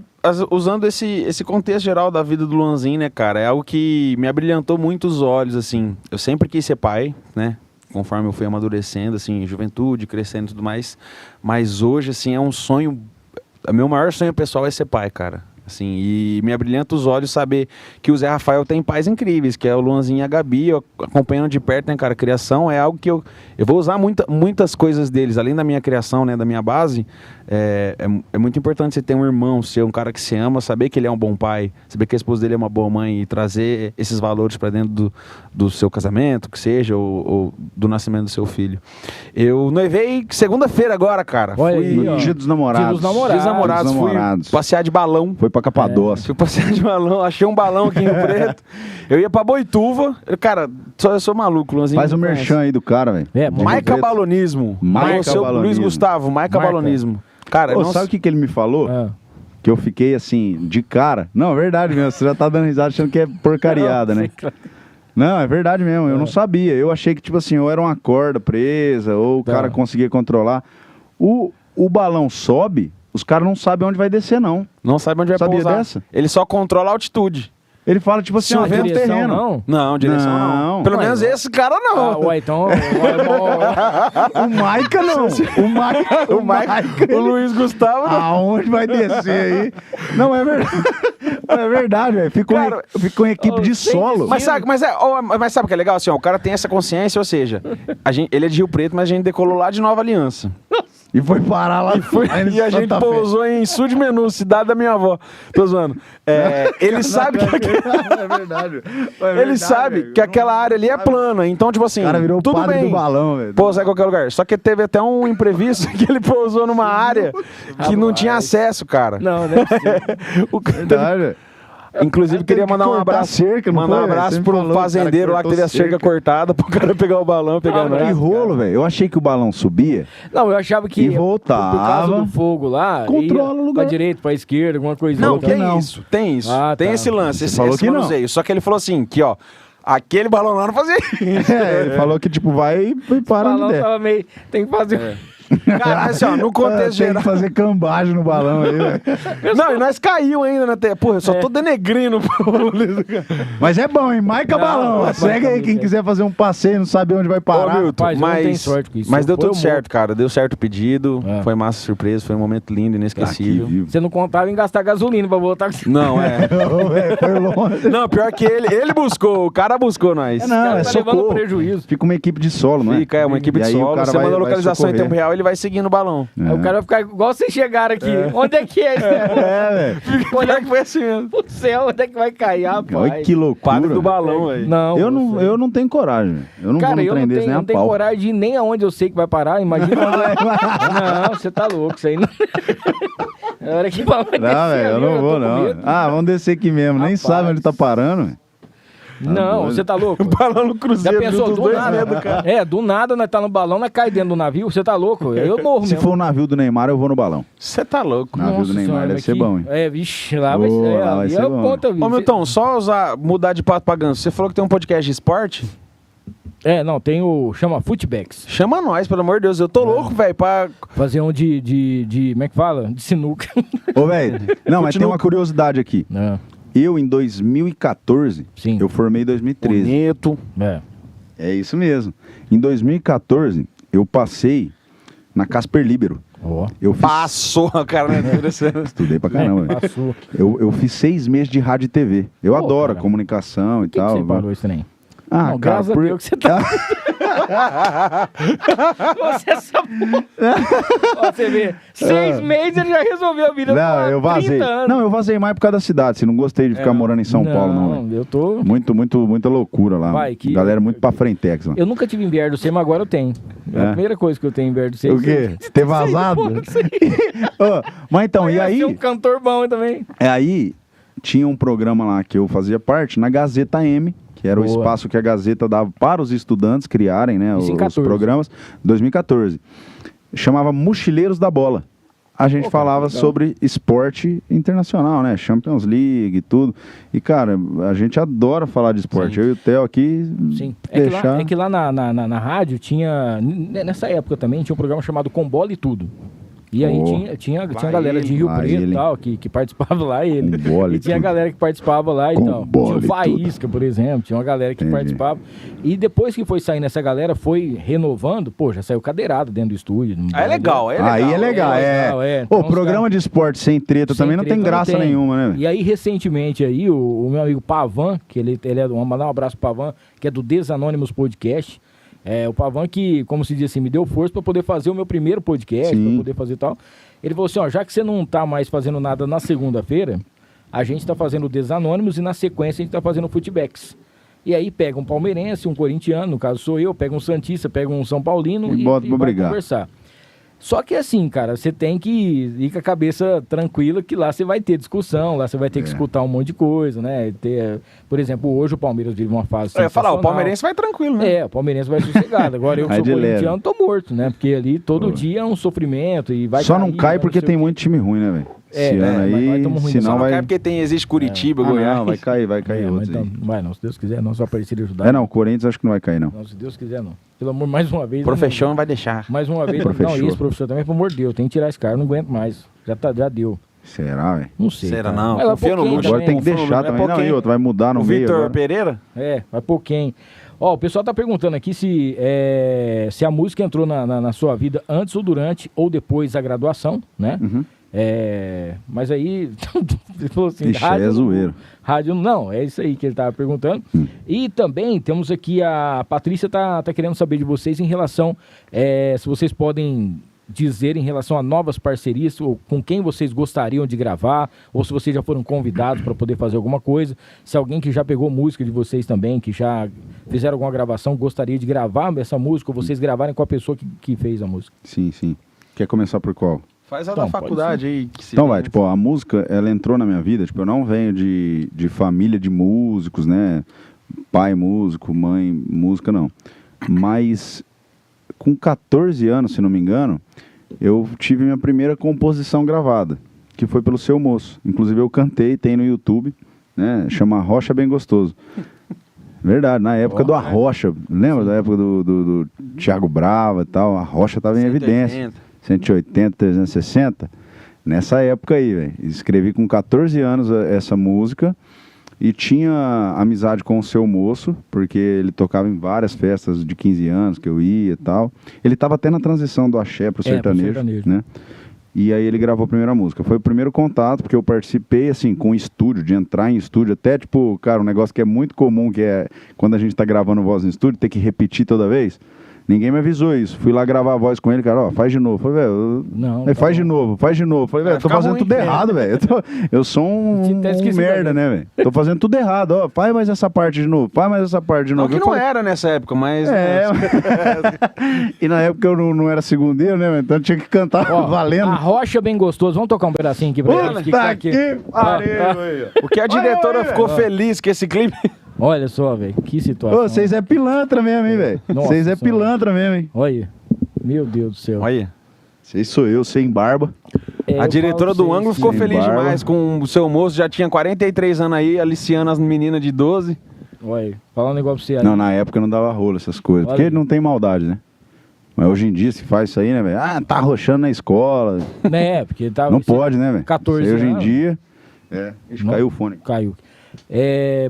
usando esse contexto geral da vida do Luanzinho, né, cara, é algo que me abrilhantou muito os olhos, assim. Eu sempre quis ser pai, né, conforme eu fui amadurecendo, assim, juventude, crescendo e tudo mais. Mas hoje, assim, é um sonho... O meu maior sonho pessoal é ser pai, cara. Assim, e me abrilhanta os olhos saber que o Zé Rafael tem pais incríveis, que é o Luanzinho e a Gabi, eu acompanhando de perto, né, cara, a criação é algo que eu vou usar muitas coisas deles, além da minha criação, né, da minha base, é muito importante você ter um irmão, ser um cara que se ama, saber que ele é um bom pai, saber que a esposa dele é uma boa mãe e trazer esses valores pra dentro do seu casamento, que seja, ou do nascimento do seu filho. Eu noivei segunda-feira agora, cara. Olha Fui aí, ó. Dia dos Namorados. Dia dos Namorados. Dia dos Namorados, Dia dos Namorados. fui passear de balão. Foi pra Capadócia. Fui passear de balão, achei um balão aqui em Rio Preto. Eu ia pra Boituva. Cara, eu sou maluco, Luanzinho. Faz o merchan aí do cara, velho. Maica Balonismo. Maica Seu Balonismo. Luiz Gustavo, Maica Marca. Balonismo. Cara, Ô, não sabe o que ele me falou? Ah. Que eu fiquei assim, de cara. Não, é verdade mesmo. Você já tá dando risada achando que é porcariada, né? Não, é verdade mesmo. Eu não sabia. Eu achei que, tipo assim, ou era uma corda presa, ou o cara conseguia controlar. O balão sobe, os caras não sabem onde vai descer, não. Não sabe onde vai Sabia pousar. dessa? Ele só controla a altitude. Ele fala, tipo assim, ó, vem no direção, terreno. não? Não, direção não. Não. Pelo Ué, menos não. esse cara Ah, não. ué, então... O Maica não. O Maica. O Luiz Gustavo não. Aonde vai descer aí? Não, é verdade. É verdade, velho. Ficou em equipe de solo. Mas sabe o que é legal? Assim, ó, o cara tem essa consciência, ou seja, ele é de Rio Preto, mas a gente decolou lá de Nova Aliança. E foi parar lá. E a gente pousou em Sul de Menu, cidade da minha avó. Tô zoando. Ele sabe que É verdade. ele sabe que aquela área ali é plana. Então, tipo assim, O cara virou o tudo padre bem do balão, velho. pousar em qualquer lugar. Só que teve até um imprevisto que ele pousou numa área que não tinha acesso, cara. Não, né? O cara Verdade, velho. Inclusive, queria mandar um cortar a abraço, cerca, não mandar um foi, velho? abraço Você pro falou, fazendeiro o cara lá que teve a cortou cerca cortada pro cara pegar o balão, pegar Ah, Que rolo, velho. Eu achei que o balão subia. Não, eu achava que E voltava. por causa do fogo lá, Controla ia o lugar. pra direita, pra esquerda, alguma coisa. Não, outra. tem não. isso, tem isso. Ah, tem tá. esse lance, Você esse falou que não. manuseio. Só que ele falou assim, que ó, aquele balão lá não fazia isso. Ele falou que, tipo, vai e para O balão onde der. tava meio... Tem que fazer... Cara, assim, ó, no contexto Tem geral... que fazer cambagem no balão aí, velho. Não, e nós caiu ainda na terra. Porra, eu só tô denegrindo o Paulista, cara. Mas é bom, hein? Marca Não, balão. vai Segue aí também, quem é. quiser fazer um passeio, não sabe onde vai Ô, parar. Milton, Rapaz, eu não tenho sorte com isso. mas deu Foi tudo o certo, cara. Deu certo o pedido. É. Foi massa surpresa. Foi um momento lindo, Tá aqui, inesquecível. vivo. Você não contava em gastar gasolina pra voltar. Não, é. Ô, velho, foi longe. Não, pior que ele buscou. O cara buscou nós. Não, cara é tá levando socorro. prejuízo. Fica uma equipe de solo, não é? Fica, é uma equipe E de aí o solo. cara Você vai- manda a vai localização em socorrer. tempo real, ele vai seguindo o balão. Aí o cara vai ficar igual vocês chegaram aqui. Onde é que é esse negócio? É, velho. Olha que foi assim mesmo. Pro céu, onde é que vai cair, rapaz? Olha que loucura. Padre do balão, velho. Não, Eu não tenho coragem. velho. Eu não Cara, vou no eu trem não desse tenho, nem a não tenho pau. coragem de ir nem aonde eu sei que vai parar. Imagina onde... Não, você tá louco. Isso aí não... Na hora que vai descer Não, velho, eu ali, não tô vou, com não. medo. Ah, vamos descer aqui mesmo. Nem Rapaz. sabe onde tá parando, velho. Não, doido. você tá louco? Balão no Já cruzeiro. pensou dos do dois nada? medos, cara. É, do nada nós tá no balão, nós cai dentro do navio, você tá louco? Eu morro Se mesmo. for o navio do Neymar, eu vou no balão. Você tá louco. Navio do Nossa Neymar senhora, deve ser que- bom, hein? É, vixe, lá vai Ô, ser. lá vai Ali ser é o bom. ponta vida. Ô, Milton, só mudar de pato pra ganso. Você falou que tem um podcast de esporte? É, não, tem o... Chama Footbacks. Chama nós, pelo amor de Deus. Eu tô louco, velho, pra... Fazer um de... Como é que fala? De sinuca. Ô, velho. Não, mas tem uma curiosidade aqui. É, Eu, em 2014, Sim. eu formei em 2013. Bonito. é. É isso mesmo. Em 2014, eu passei na Casper Libero. Ó. Eu fiz... Passou, cara, né? Interessante. Estudei pra caramba. velho. Passou. Eu fiz 6 meses de rádio e TV. Eu Pô, adoro cara. comunicação e Por que tal. você parou esse trem? Ah, Não, cara, graças a Deus que você tá... Você é só... Ó, você vê, 6 meses ele já resolveu a vida. Não, Pô, eu vazei. 30 anos. Não, eu vazei mais por causa da cidade. Se não gostei de ficar morando em São Paulo, não. velho. Eu tô... Muita loucura lá. Vai, que- Galera muito pra frentex lá. Eu nunca tive inverno do C, mas agora eu tenho. É a É? primeira coisa que eu tenho inverno do C. O quê? Ter vazado? Ô, mas então, e Ser aí? um cantor bom também. Aí tinha um programa lá que eu fazia parte, na Gazeta M, que era o Boa. espaço que a Gazeta dava para os estudantes criarem, né, Isso em os 14. programas. 2014. Chamava Mochileiros da Bola. A gente Pô, cara, falava legal. sobre esporte internacional, né? Champions League e tudo. E, cara, a gente adora falar de esporte. Sim. Eu e o Theo aqui, Sim. deixar... É que lá na rádio tinha. Nessa época também tinha um programa chamado Com Bola e Tudo. E aí Oh. tinha Vai galera de Rio vai Preto ele. e tal, que participava lá, ele. Com bola e E tinha tudo. galera que participava lá e Com tal. bola Tinha o e Faísca, por exemplo, tinha uma galera que Entendi. participava. E depois que foi saindo essa galera, foi renovando, pô, já saiu cadeirado dentro do estúdio. Ah, é legal, é legal. Aí é legal, é legal, é. Ô, Então, os programa caras- de esporte sem treta Sem também não tem treta, graça tem. nenhuma, né? velho? E aí, recentemente, aí, o meu amigo Pavan, que ele é do... Vamos mandar um abraço pro Pavan, que é do Desanônimos Podcast. É, o Pavan que, como se diz assim, me deu força para poder fazer o meu primeiro podcast, Sim. para poder fazer tal. Ele falou assim, ó, já que você não tá mais fazendo nada na segunda-feira, a gente tá fazendo o Desanônimos e na sequência a gente tá fazendo o Footbacks. E aí pega um palmeirense, um corintiano, no caso sou eu, pega um santista, pega um São Paulino E bota pra vai brigar. conversar. Só que assim, cara, você tem que ir com a cabeça tranquila, que lá você vai ter discussão, lá você vai ter que escutar um monte de coisa, né? Por exemplo, hoje o Palmeiras vive uma fase Eu ia falar, o sensacional. palmeirense vai tranquilo, né? É, o palmeirense vai sossegado. Agora eu que Vai sou de leve. corintiano, tô morto, né? Porque ali todo Pô. dia é um sofrimento e vai Só não cair, cai vai porque não sei tem o quê. muito time ruim, né, velho? É, Esse é, ano vai aí, tomar ruim. Só senão não vai... cai porque existe Curitiba, Ah, Goiás. não, vai cair É, mas outros então, aí. vai não, se Deus quiser, não, só para ele ajudar. É, não, o Corinthians acho que não vai cair, não. Não, se Deus quiser, não. Pelo amor, mais uma vez. Professor não vai deixar. Mais uma vez. Professor. Não, esse professor também, pelo amor de Deus, tem que tirar esse cara, eu não aguento mais. Já deu. Será, velho? Não sei. Será cara. não? Mas vai Confia no pouquinho Lucha. Agora tem que também. Confia no deixar Lucha, é também. Não, pouquinho. e outro, vai mudar no O meio Vitor agora. Pereira? É, vai pouquinho. Ó, o pessoal tá perguntando aqui se a música entrou na sua vida antes ou durante ou depois da graduação, né? Uhum. Mas aí, ele falou assim, Ixi, aí é zoeiro. Rádio não, é isso aí que ele tava perguntando. E também temos aqui a Patrícia tá querendo saber de vocês em relação, se vocês podem dizer em relação a novas parcerias, ou com quem vocês gostariam de gravar, ou se vocês já foram convidados para poder fazer alguma coisa, se alguém que já pegou música de vocês também, que já fizeram alguma gravação, gostaria de gravar essa música, ou vocês gravarem com a pessoa que fez a música. Sim, sim. Quer começar por qual? Faz a Então, da faculdade aí. que se Então vê, vai, né? tipo, ó, a música, ela entrou na minha vida, tipo, eu não venho de família de músicos, né? Pai músico, mãe música, não. Mas com 14 anos, se não me engano, eu tive minha primeira composição gravada, que foi pelo Seu Moço. Inclusive eu cantei, tem no YouTube, né? Chama Rocha Bem Gostoso. Verdade, na época do Arrocha, lembra da época do Thiago Brava e tal? A Arrocha tava em evidência. 180, 360. Nessa época aí, velho. Escrevi com 14 anos essa música e tinha amizade com o Seu Moço, porque ele tocava em várias festas de 15 anos que eu ia e tal. Ele tava até na transição do axé pro sertanejo, né? E aí ele gravou a primeira música. Foi o primeiro contato, porque eu participei, assim, com estúdio, de entrar em estúdio. Até, tipo, cara, um negócio que é muito comum, que é quando a gente tá gravando voz em estúdio, ter que repetir toda vez. Ninguém me avisou isso. Fui lá gravar a voz com ele, cara, ó, faz de novo. Falei, velho, faz de novo, faz de novo. Falei, velho, tô fazendo tudo errado, velho. Eu sou um merda, né, velho? Tô fazendo tudo errado, ó. Faz mais essa parte de novo, faz mais essa parte de novo. Não que não era nessa época, mas... E na época eu não era segundeiro, né, velho? Então eu tinha que cantar valendo. A Rocha bem gostoso. Vamos tocar um pedacinho aqui pra ele ficar aqui. O que a diretora ficou feliz com esse clipe... Olha só, velho, que situação. Vocês é pilantra mesmo, hein, velho? Vocês é pilantra mesmo, hein? Olha, meu Deus do céu. Olha. Vocês sou eu, sem barba. A diretora do ângulo ficou feliz demais com o Seu Moço, já tinha 43 anos aí, aliciando as meninas de 12. Olha, falar um negócio pra você aí. Não, na época não dava rolo essas coisas, porque ele não tem maldade, né? Mas hoje em dia se faz isso aí, né, velho? Ah, tá arrochando na escola. Porque tava... Não pode, né, velho? 14 anos. Hoje em dia... caiu o fone. Caiu.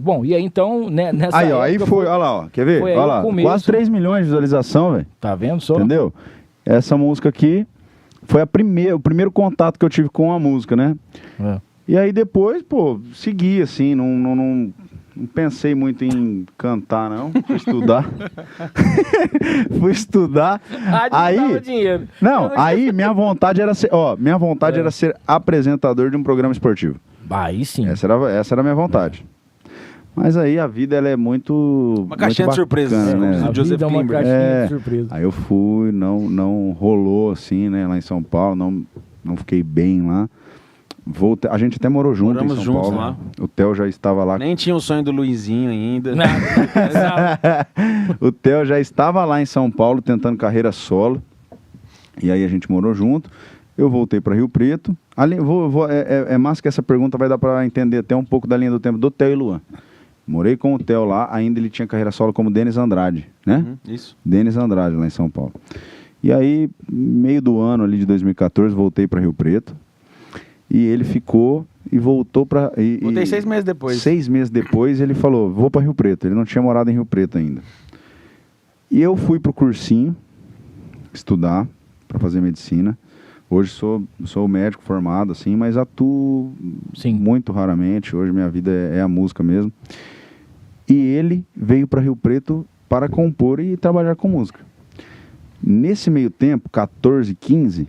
Bom, e aí então, né, nessa aí, ó, aí foi, olha lá, ó, quer ver? Olha lá, quase 3 milhões de visualização, velho. Tá vendo só? Entendeu? Essa música aqui foi o primeiro contato que eu tive com a música, né? E aí depois, pô, segui, assim, não pensei muito em cantar, não. Fui estudar. Fui estudar. Aí, dinheiro. Não, aí minha vontade era ser, era ser apresentador de um programa esportivo. Aí sim. Essa era a minha vontade. Mas aí a vida, ela é muito... Uma caixinha de surpresa, né? A Joseph Klimber. Uma caixinha de surpresa. Aí eu fui, não rolou assim, né? Lá em São Paulo, não fiquei bem lá. Voltei, a gente até morou junto. Moramos em São juntos Paulo. lá. O Theo já estava lá. Nem tinha o sonho do Luizinho ainda. O Theo já estava lá em São Paulo tentando carreira solo. E aí a gente morou junto. Eu voltei para Rio Preto. Ali, é massa que essa pergunta vai dar para entender até um pouco da linha do tempo do Theo e Luan. Morei com o Theo lá, ainda ele tinha carreira solo como Denis Andrade, né? Isso. Denis Andrade lá em São Paulo. E aí, meio do ano ali de 2014, voltei para Rio Preto. E ele ficou e voltou para... Voltei 6 meses depois. 6 meses depois ele falou, vou para Rio Preto. Ele não tinha morado em Rio Preto ainda. E eu fui pro cursinho estudar para fazer medicina. Hoje sou médico formado, assim, mas atuo muito raramente. Hoje minha vida é a música mesmo. E ele veio para Rio Preto para compor e trabalhar com música. Nesse meio tempo, 14, 15,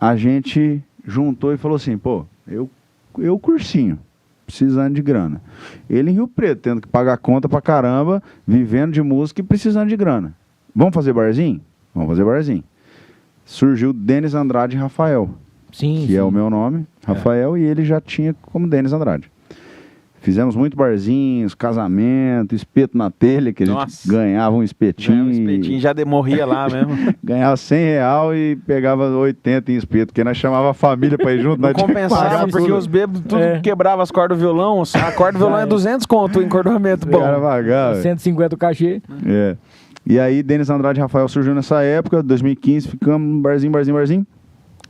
a gente juntou e falou assim, pô, eu cursinho, precisando de grana. Ele em Rio Preto, tendo que pagar conta pra caramba, vivendo de música e precisando de grana. Vamos fazer barzinho? Vamos fazer barzinho. Surgiu Denis Andrade Rafael, que é o meu nome, Rafael, e ele já tinha como Denis Andrade. Fizemos muito barzinhos, casamento, espeto na telha, que a gente ganhava um espetinho. Já morria lá mesmo. Ganhava R$100 e pegava 80 em espeto, porque nós chamava a família pra ir junto. Não compensava, porque os bêbados tudo quebrava as cordas do violão. A corda do violão é 200 conto, o encordoamento bom. Era vagar, 150 o cachê. E aí, Denis Andrade Rafael surgiu nessa época, 2015, ficamos barzinho.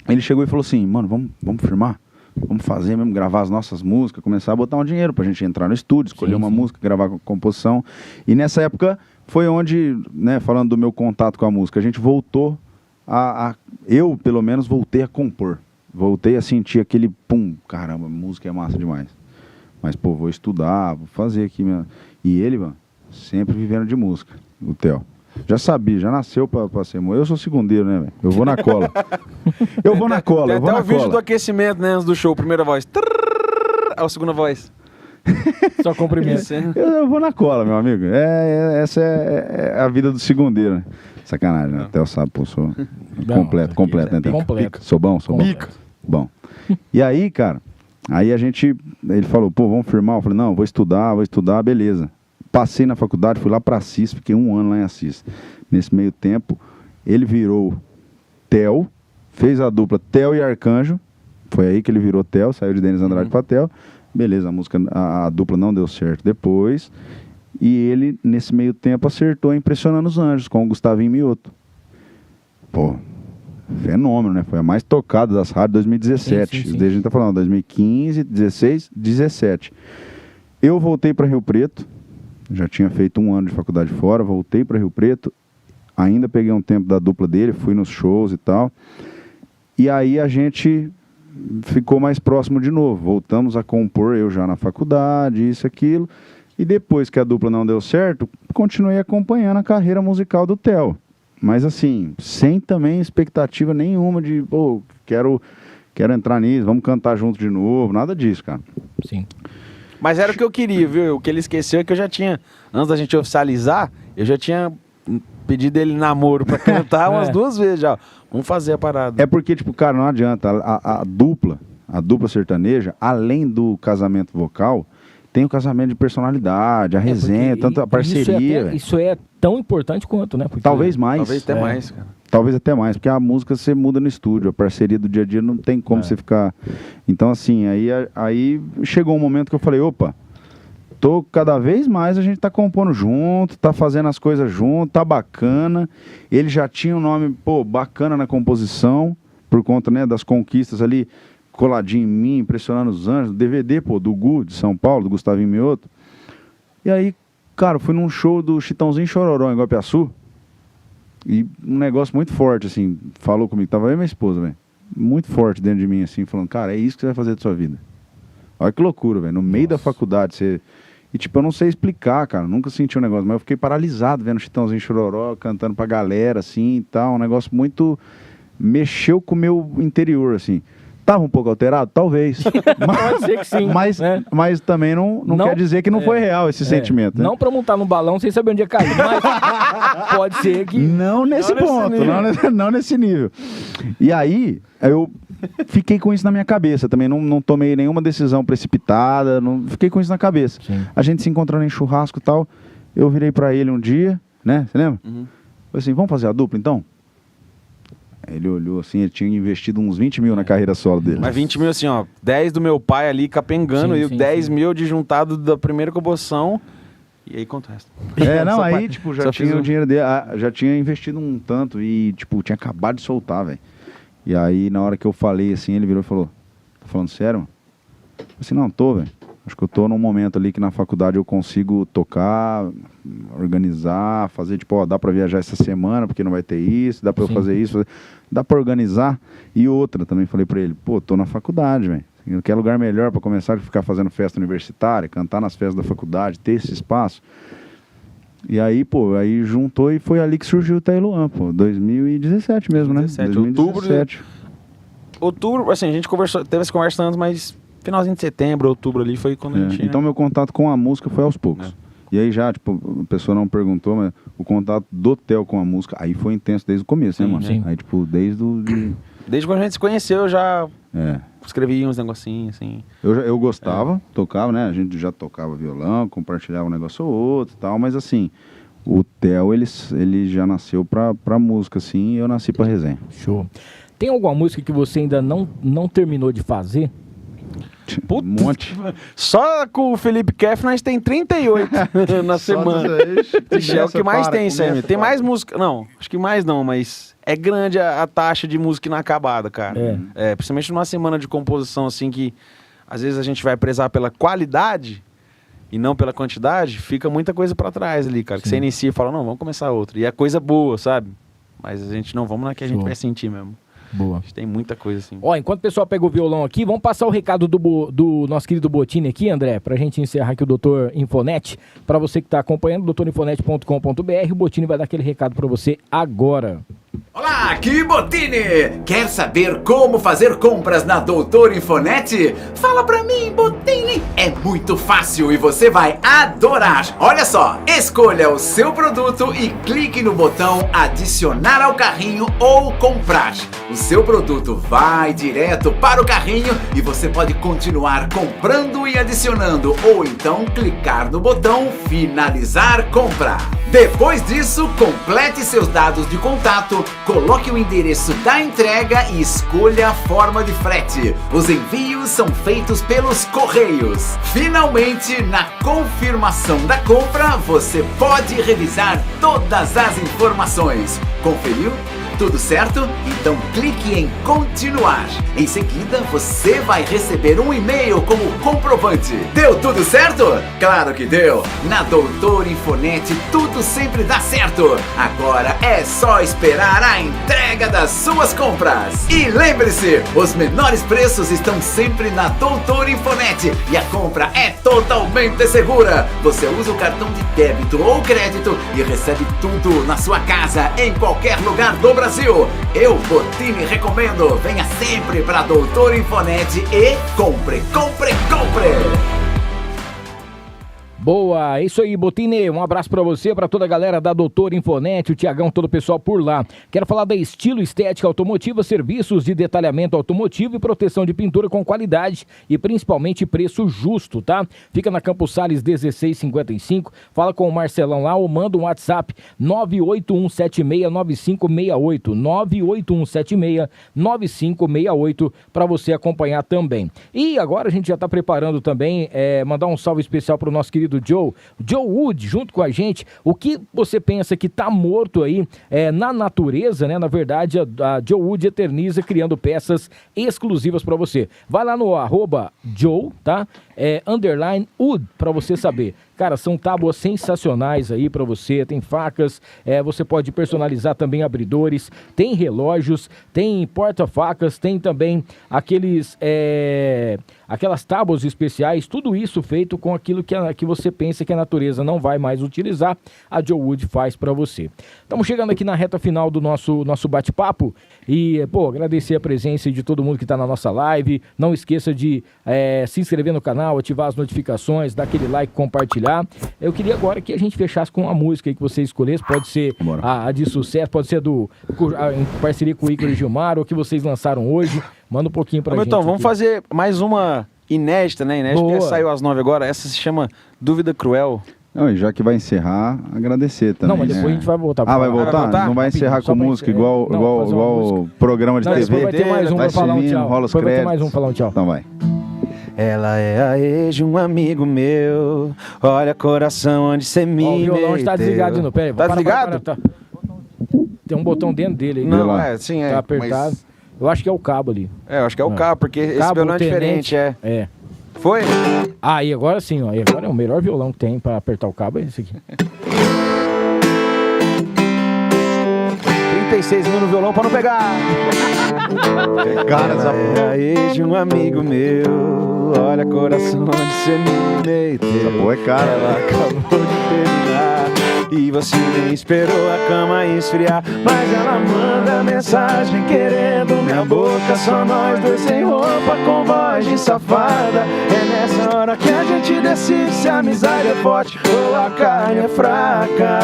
Ele chegou e falou assim, mano, vamos firmar? Vamos fazer mesmo, gravar as nossas músicas, começar a botar um dinheiro pra gente entrar no estúdio, escolher uma música, gravar com composição. E nessa época foi onde, né, falando do meu contato com a música, a gente voltou eu, pelo menos, voltei a compor. Voltei a sentir aquele caramba, música é massa demais. Mas, pô, vou estudar, vou fazer aqui. E ele, mano, sempre vivendo de música, o Theo. Já sabia, já nasceu pra ser músico. Eu sou segundeiro, né, velho? Eu vou na cola. Tem até o vídeo do aquecimento, né, antes do show. Primeira voz. A segunda voz. Só cumprimento. Eu vou na cola, meu amigo. Essa é a vida do segundeiro, né? Sacanagem, né? Theo sabe, pô, sou completo, né? Completo. Sou bom? Bom. E aí, cara, ele falou, pô, vamos firmar? Eu falei, não, vou estudar, beleza. Passei na faculdade, fui lá para Assis, fiquei 1 ano lá em Assis. Nesse meio tempo, ele virou Theo, fez a dupla Theo e Arcanjo. Foi aí que ele virou Theo, saiu de Denis Andrade para Theo. Beleza, a dupla não deu certo depois. E ele, nesse meio tempo, acertou Impressionando os Anjos com o Gustavinho Mioto. Pô, fenômeno, né? Foi a mais tocada das rádios 2017. Sim. Desde a gente tá falando 2015, 16, 17. Eu voltei para Rio Preto, já tinha feito 1 ano de faculdade fora, voltei para Rio Preto, ainda peguei um tempo da dupla dele, fui nos shows e tal. E aí a gente ficou mais próximo de novo. Voltamos a compor, eu já na faculdade, isso, aquilo. E depois que a dupla não deu certo, continuei acompanhando a carreira musical do Theo. Mas assim, sem também expectativa nenhuma de, pô, quero entrar nisso, vamos cantar junto de novo, nada disso, cara. Sim. Mas era o que eu queria, viu? O que ele esqueceu é que eu já tinha, antes da gente oficializar, eu já tinha pedido ele namoro pra cantar umas 2 vezes já. Vamos fazer a parada. É porque, tipo, cara, não adianta. A dupla sertaneja, além do casamento vocal, tem o casamento de personalidade, a resenha, tanto a parceria. Isso é tão importante quanto, né? Porque Talvez mais. Talvez até mais, cara. Talvez até mais, porque a música você muda no estúdio, a parceria do dia a dia não tem como você ficar... Então, assim, aí chegou um momento que eu falei, opa, cada vez mais a gente tá compondo junto, tá fazendo as coisas junto, tá bacana. Ele já tinha um nome, pô, bacana na composição, por conta, né, das conquistas ali, coladinho em mim, Impressionando os Anjos, DVD, pô, do Gu, de São Paulo, do Gustavinho Mioto. E aí, cara, fui num show do Chitãozinho Chororó, em Guapiaçu, e um negócio muito forte, assim, falou comigo, tava eu e minha esposa, velho, muito forte dentro de mim, assim, falando, cara, é isso que você vai fazer da sua vida. Olha que loucura, velho, no meio da faculdade, você... E, tipo, eu não sei explicar, cara, nunca senti um negócio, mas eu fiquei paralisado vendo Chitãozinho Chororó, cantando pra galera, assim, e tal, um negócio muito... Mexeu com o meu interior, assim. Tava um pouco alterado? Talvez. Pode ser que sim. Mas também não quer dizer que não foi real esse sentimento. Né? Não pra montar num balão sem saber onde ia cair, mas pode ser que... Não nesse ponto, não nesse nível. E aí, eu fiquei com isso na minha cabeça também. Não tomei nenhuma decisão precipitada, fiquei com isso na cabeça. Sim. A gente se encontrando em churrasco e tal, eu virei pra ele um dia, né? Você lembra? Falei assim, vamos fazer a dupla então? Ele olhou assim, ele tinha investido uns 20 mil na carreira solo dele. Mas 20 mil assim, ó, 10 do meu pai ali capengando, Sim, e sim, 10 sim. mil de juntado da primeira composição, e aí quanto o resto? Não, Só aí, pa- tipo, só já fiz tinha um- o dinheiro dele, já tinha investido um tanto e, tipo, tinha acabado de soltar, velho. E aí, na hora que eu falei assim, ele virou e falou, tá falando sério, mano? Eu falei assim, não, tô, velho. Acho que eu tô num momento ali que na faculdade eu consigo tocar, organizar, fazer, tipo, ó, dá pra viajar essa semana porque não vai ter isso, dá pra eu fazer isso, dá pra organizar. E outra, também falei pra ele, pô, tô na faculdade, velho. Não quer lugar melhor pra começar a ficar fazendo festa universitária, cantar nas festas da faculdade, ter esse espaço. E aí, pô, aí juntou e foi ali que surgiu o Theo e Luan, pô, 2017 mesmo, 2017, né? 2017. Outubro, assim, a gente conversou, teve essa conversa antes, mas finalzinho de setembro, outubro ali foi quando a gente... Então meu contato com a música foi aos poucos. E aí já, tipo, a pessoa não perguntou, mas o contato do Theo com a música, aí foi intenso desde o começo, né, mano? Sim. Aí, tipo, Desde quando a gente se conheceu, eu já É. escrevi uns negocinhos, assim. Eu gostava, tocava, né? A gente já tocava violão, compartilhava um negócio ou outro e tal, mas assim, o Theo, ele já nasceu pra música, assim, e eu nasci pra resenha. Show. Tem alguma música que você ainda não terminou de fazer? Puta. Um monte. Só com o Felipe Keff nós tem 38 na semana. Ixi, é o que mais tem, Sammy. Tem mais música. Não, acho que mais não, mas é grande a taxa de música inacabada, cara. Principalmente numa semana de composição, assim, que às vezes a gente vai prezar pela qualidade e não pela quantidade, fica muita coisa pra trás ali, cara. Que você inicia e fala, não, vamos começar outra. E é coisa boa, sabe? Mas a gente não, vamos na que a gente vai sentir mesmo. Boa. A gente tem muita coisa assim. Ó, enquanto o pessoal pega o violão aqui, vamos passar o recado do nosso querido Bottini aqui, André, pra gente encerrar aqui o Dr. Infonet. Pra você que tá acompanhando, doutorinfonet.com.br, o Bottini vai dar aquele recado pra você agora. Olá, aqui Bottini! Quer saber como fazer compras na Doutor Infonet? Fala pra mim, Bottini! É muito fácil e você vai adorar! Olha só, escolha o seu produto e clique no botão adicionar ao carrinho ou comprar. O seu produto vai direto para o carrinho e você pode continuar comprando e adicionando ou então clicar no botão finalizar compra. Depois disso, complete seus dados de contato, Coloque o endereço da entrega e escolha a forma de frete. Os envios são feitos pelos correios. Finalmente, na confirmação da compra, você pode revisar todas as informações. Conferiu? Tudo certo? Então clique em continuar. Em seguida, você vai receber um e-mail como comprovante. Deu tudo certo? Claro que deu! Na Doutor Infonet, tudo sempre dá certo. Agora é só esperar a entrega das suas compras. E lembre-se, os menores preços estão sempre na Doutor Infonet e a compra é totalmente segura. Você usa o cartão de débito ou crédito e recebe tudo na sua casa, em qualquer lugar do Brasil. Eu, Bottini, recomendo. Venha sempre para Doutor Infonet e compre, compre, compre! Boa, é isso aí, Bottini, um abraço pra você, pra toda a galera da Doutor Infonet, o Tiagão, todo o pessoal por lá. Quero falar da Estilo Estética Automotiva, serviços de detalhamento automotivo e proteção de pintura com qualidade e principalmente preço justo, tá? Fica na Campos Sales 1655, fala com o Marcelão lá ou manda um WhatsApp 981769568, 981769568 pra você acompanhar também. E agora a gente já tá preparando também, mandar um salve especial pro nosso querido Joe Wood, junto com a gente. O que você pensa que tá morto aí na natureza, né? Na verdade, a Joe Wood eterniza criando peças exclusivas para você. Vai lá no @Joe, tá? _ Wood, para você saber. Cara, são tábuas sensacionais aí pra você, tem facas, você pode personalizar também abridores, tem relógios, tem porta-facas, tem também aquelas tábuas especiais, tudo isso feito com aquilo que você pensa que a natureza não vai mais utilizar, a Joe Wood faz pra você. Estamos chegando aqui na reta final do nosso bate-papo e, agradecer a presença de todo mundo que tá na nossa live, não esqueça de se inscrever no canal, ativar as notificações, dar aquele like, compartilhar. Eu queria agora que a gente fechasse com uma música aí que você escolhesse, pode ser a de sucesso, pode ser em parceria com o Ícaro e Gilmar, ou que vocês lançaram hoje. Manda um pouquinho pra gente. Então, vamos aqui. fazer mais uma inédita, né? Inédita, Boa. porque saiu às 9 agora. Essa se chama Dúvida Cruel. Não, e já que vai encerrar, agradecer também. Não, mas depois a gente vai voltar. Vai voltar? Vai voltar? Não vai encerrar Só com pra música encerrar. igual Não, fazer uma música. programa de Não, TV? depois vai ter mais um vai pra falar um subindo, tchau. rola os Depois vai ter créditos. mais um pra falar um tchau. Então vai. Ela é a ex de um amigo meu. Olha, coração, onde cê me Ó, o violão está meteu. desligado de novo. Pera aí, Tá desligado? tá. Tem um botão dentro dele aí. Não, lá. sim, Tá apertado. mas- Eu acho que é o cabo ali. eu acho que é o cabo, porque esse Cabo, violão é tenente. diferente, É. Foi? E agora sim, ó. E agora é o melhor violão que tem pra apertar o cabo, é esse aqui. 36 mil no violão pra não pegar. Caras, É a ex de um amigo meu. Olha, coração, onde cê me meteu. essa porra é cara. Ela acabou de terminar e você nem esperou a cama esfriar. Mas ela manda mensagem querendo minha boca. Só nós dois sem roupa, com voz de safada. É nessa hora que a gente decide se a amizade é forte ou a carne é fraca.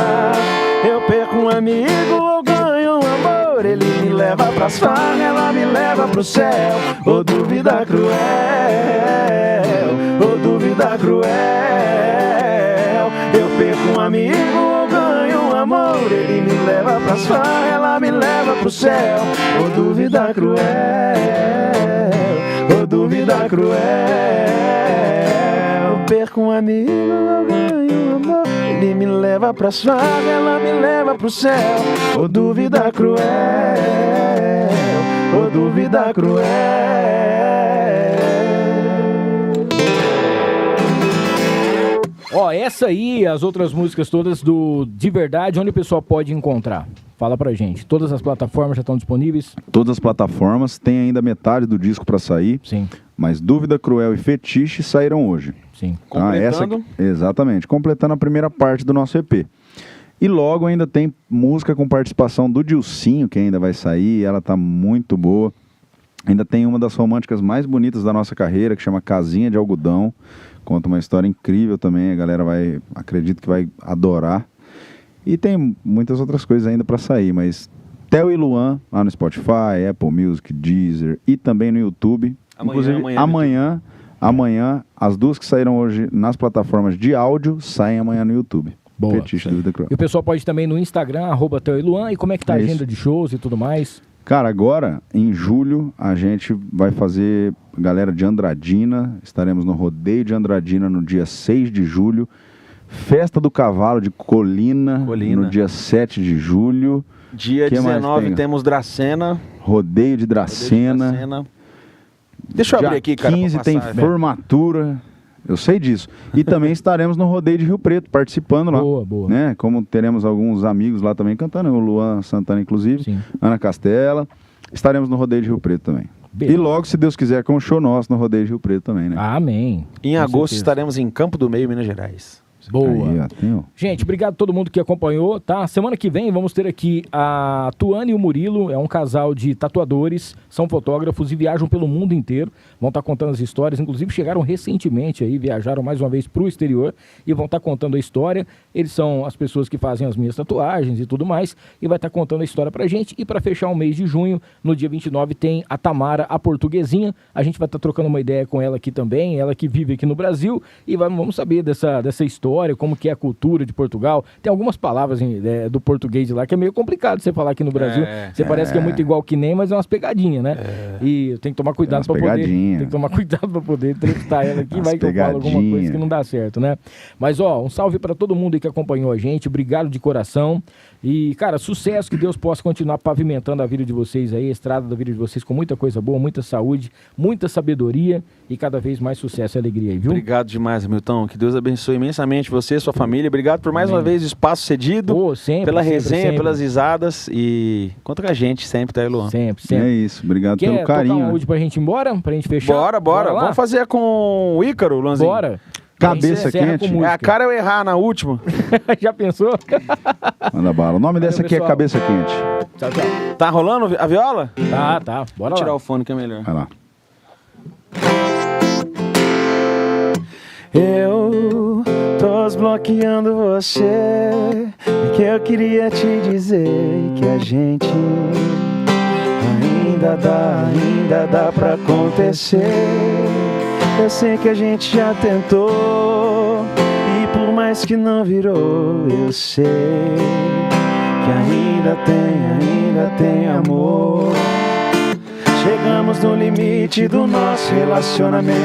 Eu perco um amigo ou ganho um amor. Ele me leva pras farras, ela me leva pro céu. Ô dúvida cruel, ô dúvida cruel. Eu perco um amigo ou ganho um amor. Ele me leva pras farras, ela me leva pro céu. Ô dúvida cruel, ô dúvida cruel. Eu perco um amigo ou ganho um amor. Ele me leva pras farras, ela me leva pro céu. Ô dúvida cruel, ô dúvida cruel. Ó, essa aí, as outras músicas todas do De Verdade, onde o pessoal pode encontrar? Fala pra gente. Todas as plataformas já estão disponíveis? Todas as plataformas, tem ainda metade do disco pra sair, Sim, mas Dúvida Cruel e Fetiche saíram hoje. sim. Tá? Completando. Exatamente, completando a primeira parte do nosso EP. E logo ainda tem música com participação do Dilcinho, que ainda vai sair, ela tá muito boa. Ainda tem uma das românticas mais bonitas da nossa carreira, que chama Casinha de Algodão. Conta uma história incrível também, a galera acredito que vai adorar. E tem muitas outras coisas ainda para sair, mas Theo e Luan, lá no Spotify, Apple Music, Deezer e também no YouTube. Amanhã, as duas que saíram hoje nas plataformas de áudio, saem amanhã no YouTube. Boa. Fetiche do Vida Cruel. E o pessoal pode também no Instagram, @TheoEluan. E como é que tá a É agenda isso. de shows e tudo mais? Cara, agora, em julho, a gente vai fazer, galera de Andradina, estaremos no Rodeio de Andradina no dia 6 de julho, Festa do Cavalo de Colina, no dia 7 de julho, Dia Que mais 19 tem? temos Dracena. Rodeio de Dracena, Dracena. Deixa eu abrir dia aqui, cara. 15 pra tem passar. formatura, eu sei disso. E também estaremos no Rodeio de Rio Preto, participando lá. Boa, boa. Né? Como teremos alguns amigos lá também cantando, o Luan Santana inclusive, Sim. Ana Castela, estaremos no Rodeio de Rio Preto também. Beleza. E logo, se Deus quiser, com um show nosso no Rodeio de Rio Preto também, né? Amém. Em Com agosto certeza. estaremos em Campo do Meio, Minas Gerais. Boa. Aí, ó, tem, ó. Gente, obrigado a todo mundo que acompanhou, tá? Semana que vem vamos ter aqui a Tuane e o Murilo, é um casal de tatuadores, são fotógrafos e viajam pelo mundo inteiro, vão estar contando as histórias, inclusive chegaram recentemente aí, viajaram mais uma vez para o exterior e vão estar contando a história. Eles são as pessoas que fazem as minhas tatuagens e tudo mais, e vai estar contando a história pra gente. E para fechar o mês de junho, no dia 29, tem a Tamara, a portuguesinha, a gente vai estar trocando uma ideia com ela aqui também, ela que vive aqui no Brasil, e vamos saber dessa história, como que é a cultura de Portugal. Tem algumas palavras do português de lá que é meio complicado você falar aqui no Brasil. Você parece que é muito igual que nem, mas é umas pegadinhas, né? E tem que tomar cuidado umas para poder. pegadinhas. Tem que tomar cuidado para poder entrevistar ela aqui, Umas vai que eu falo alguma coisa pegadinhas. que não dá certo, né? Mas ó, um salve para todo mundo aí que acompanhou a gente, obrigado de coração. E, cara, sucesso, que Deus possa continuar pavimentando a vida de vocês aí, a estrada da vida de vocês com muita coisa boa, muita saúde, muita sabedoria e cada vez mais sucesso e alegria aí, viu? Obrigado demais, Hamilton. Que Deus abençoe imensamente você e sua família. Obrigado por mais Amém. uma vez o espaço cedido, Pô, sempre, pela sempre, resenha, sempre. pelas risadas. E conta com a gente sempre, tá, Luan? Sempre, É sempre. isso, obrigado Quer pelo carinho. tocar um né? áudio pra gente ir embora? Pra gente fechar? Bora. lá? Vamos fazer com o Ícaro, Luanzinho. Bora. Cabeça A gente encerra quente. com É a música. cara eu errar na última. Já pensou? Manda bala. O nome dessa aqui pessoal. é Cabeça Quente. Tchau, tchau. Tá rolando a viola? Tá. Bora Vou tirar lá. o fone que é melhor. Vai lá. Eu tô desbloqueando você, que eu queria te dizer que a gente ainda dá pra acontecer. Eu sei que a gente já tentou, e por mais que não virou, eu sei que ainda tem amor. Chegamos no limite do nosso relacionamento,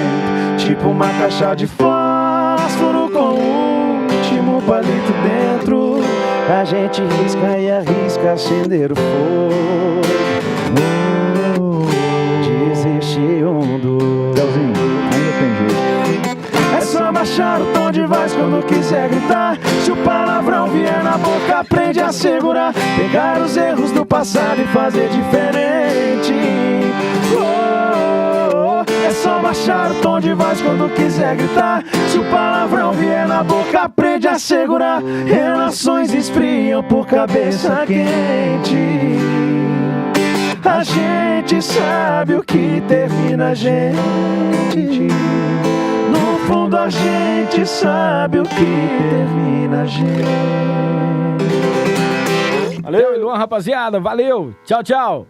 tipo uma caixa de fósforo com o último palito dentro. A gente risca e arrisca acender o fogo. Desiste do Leozinho, ainda tem jeito. é só baixar o tom de voz quando quiser gritar. Se o palavrão vier na boca, aprende a segurar. Pegar os erros do passado e fazer diferente. É só baixar o tom de voz quando quiser gritar. Se o palavrão vier na boca, aprende a segurar. Relações esfriam por cabeça quente. A gente sabe o que termina a gente. No fundo a gente sabe o que termina a gente. Valeu, Luan, rapaziada. Valeu. Tchau, tchau.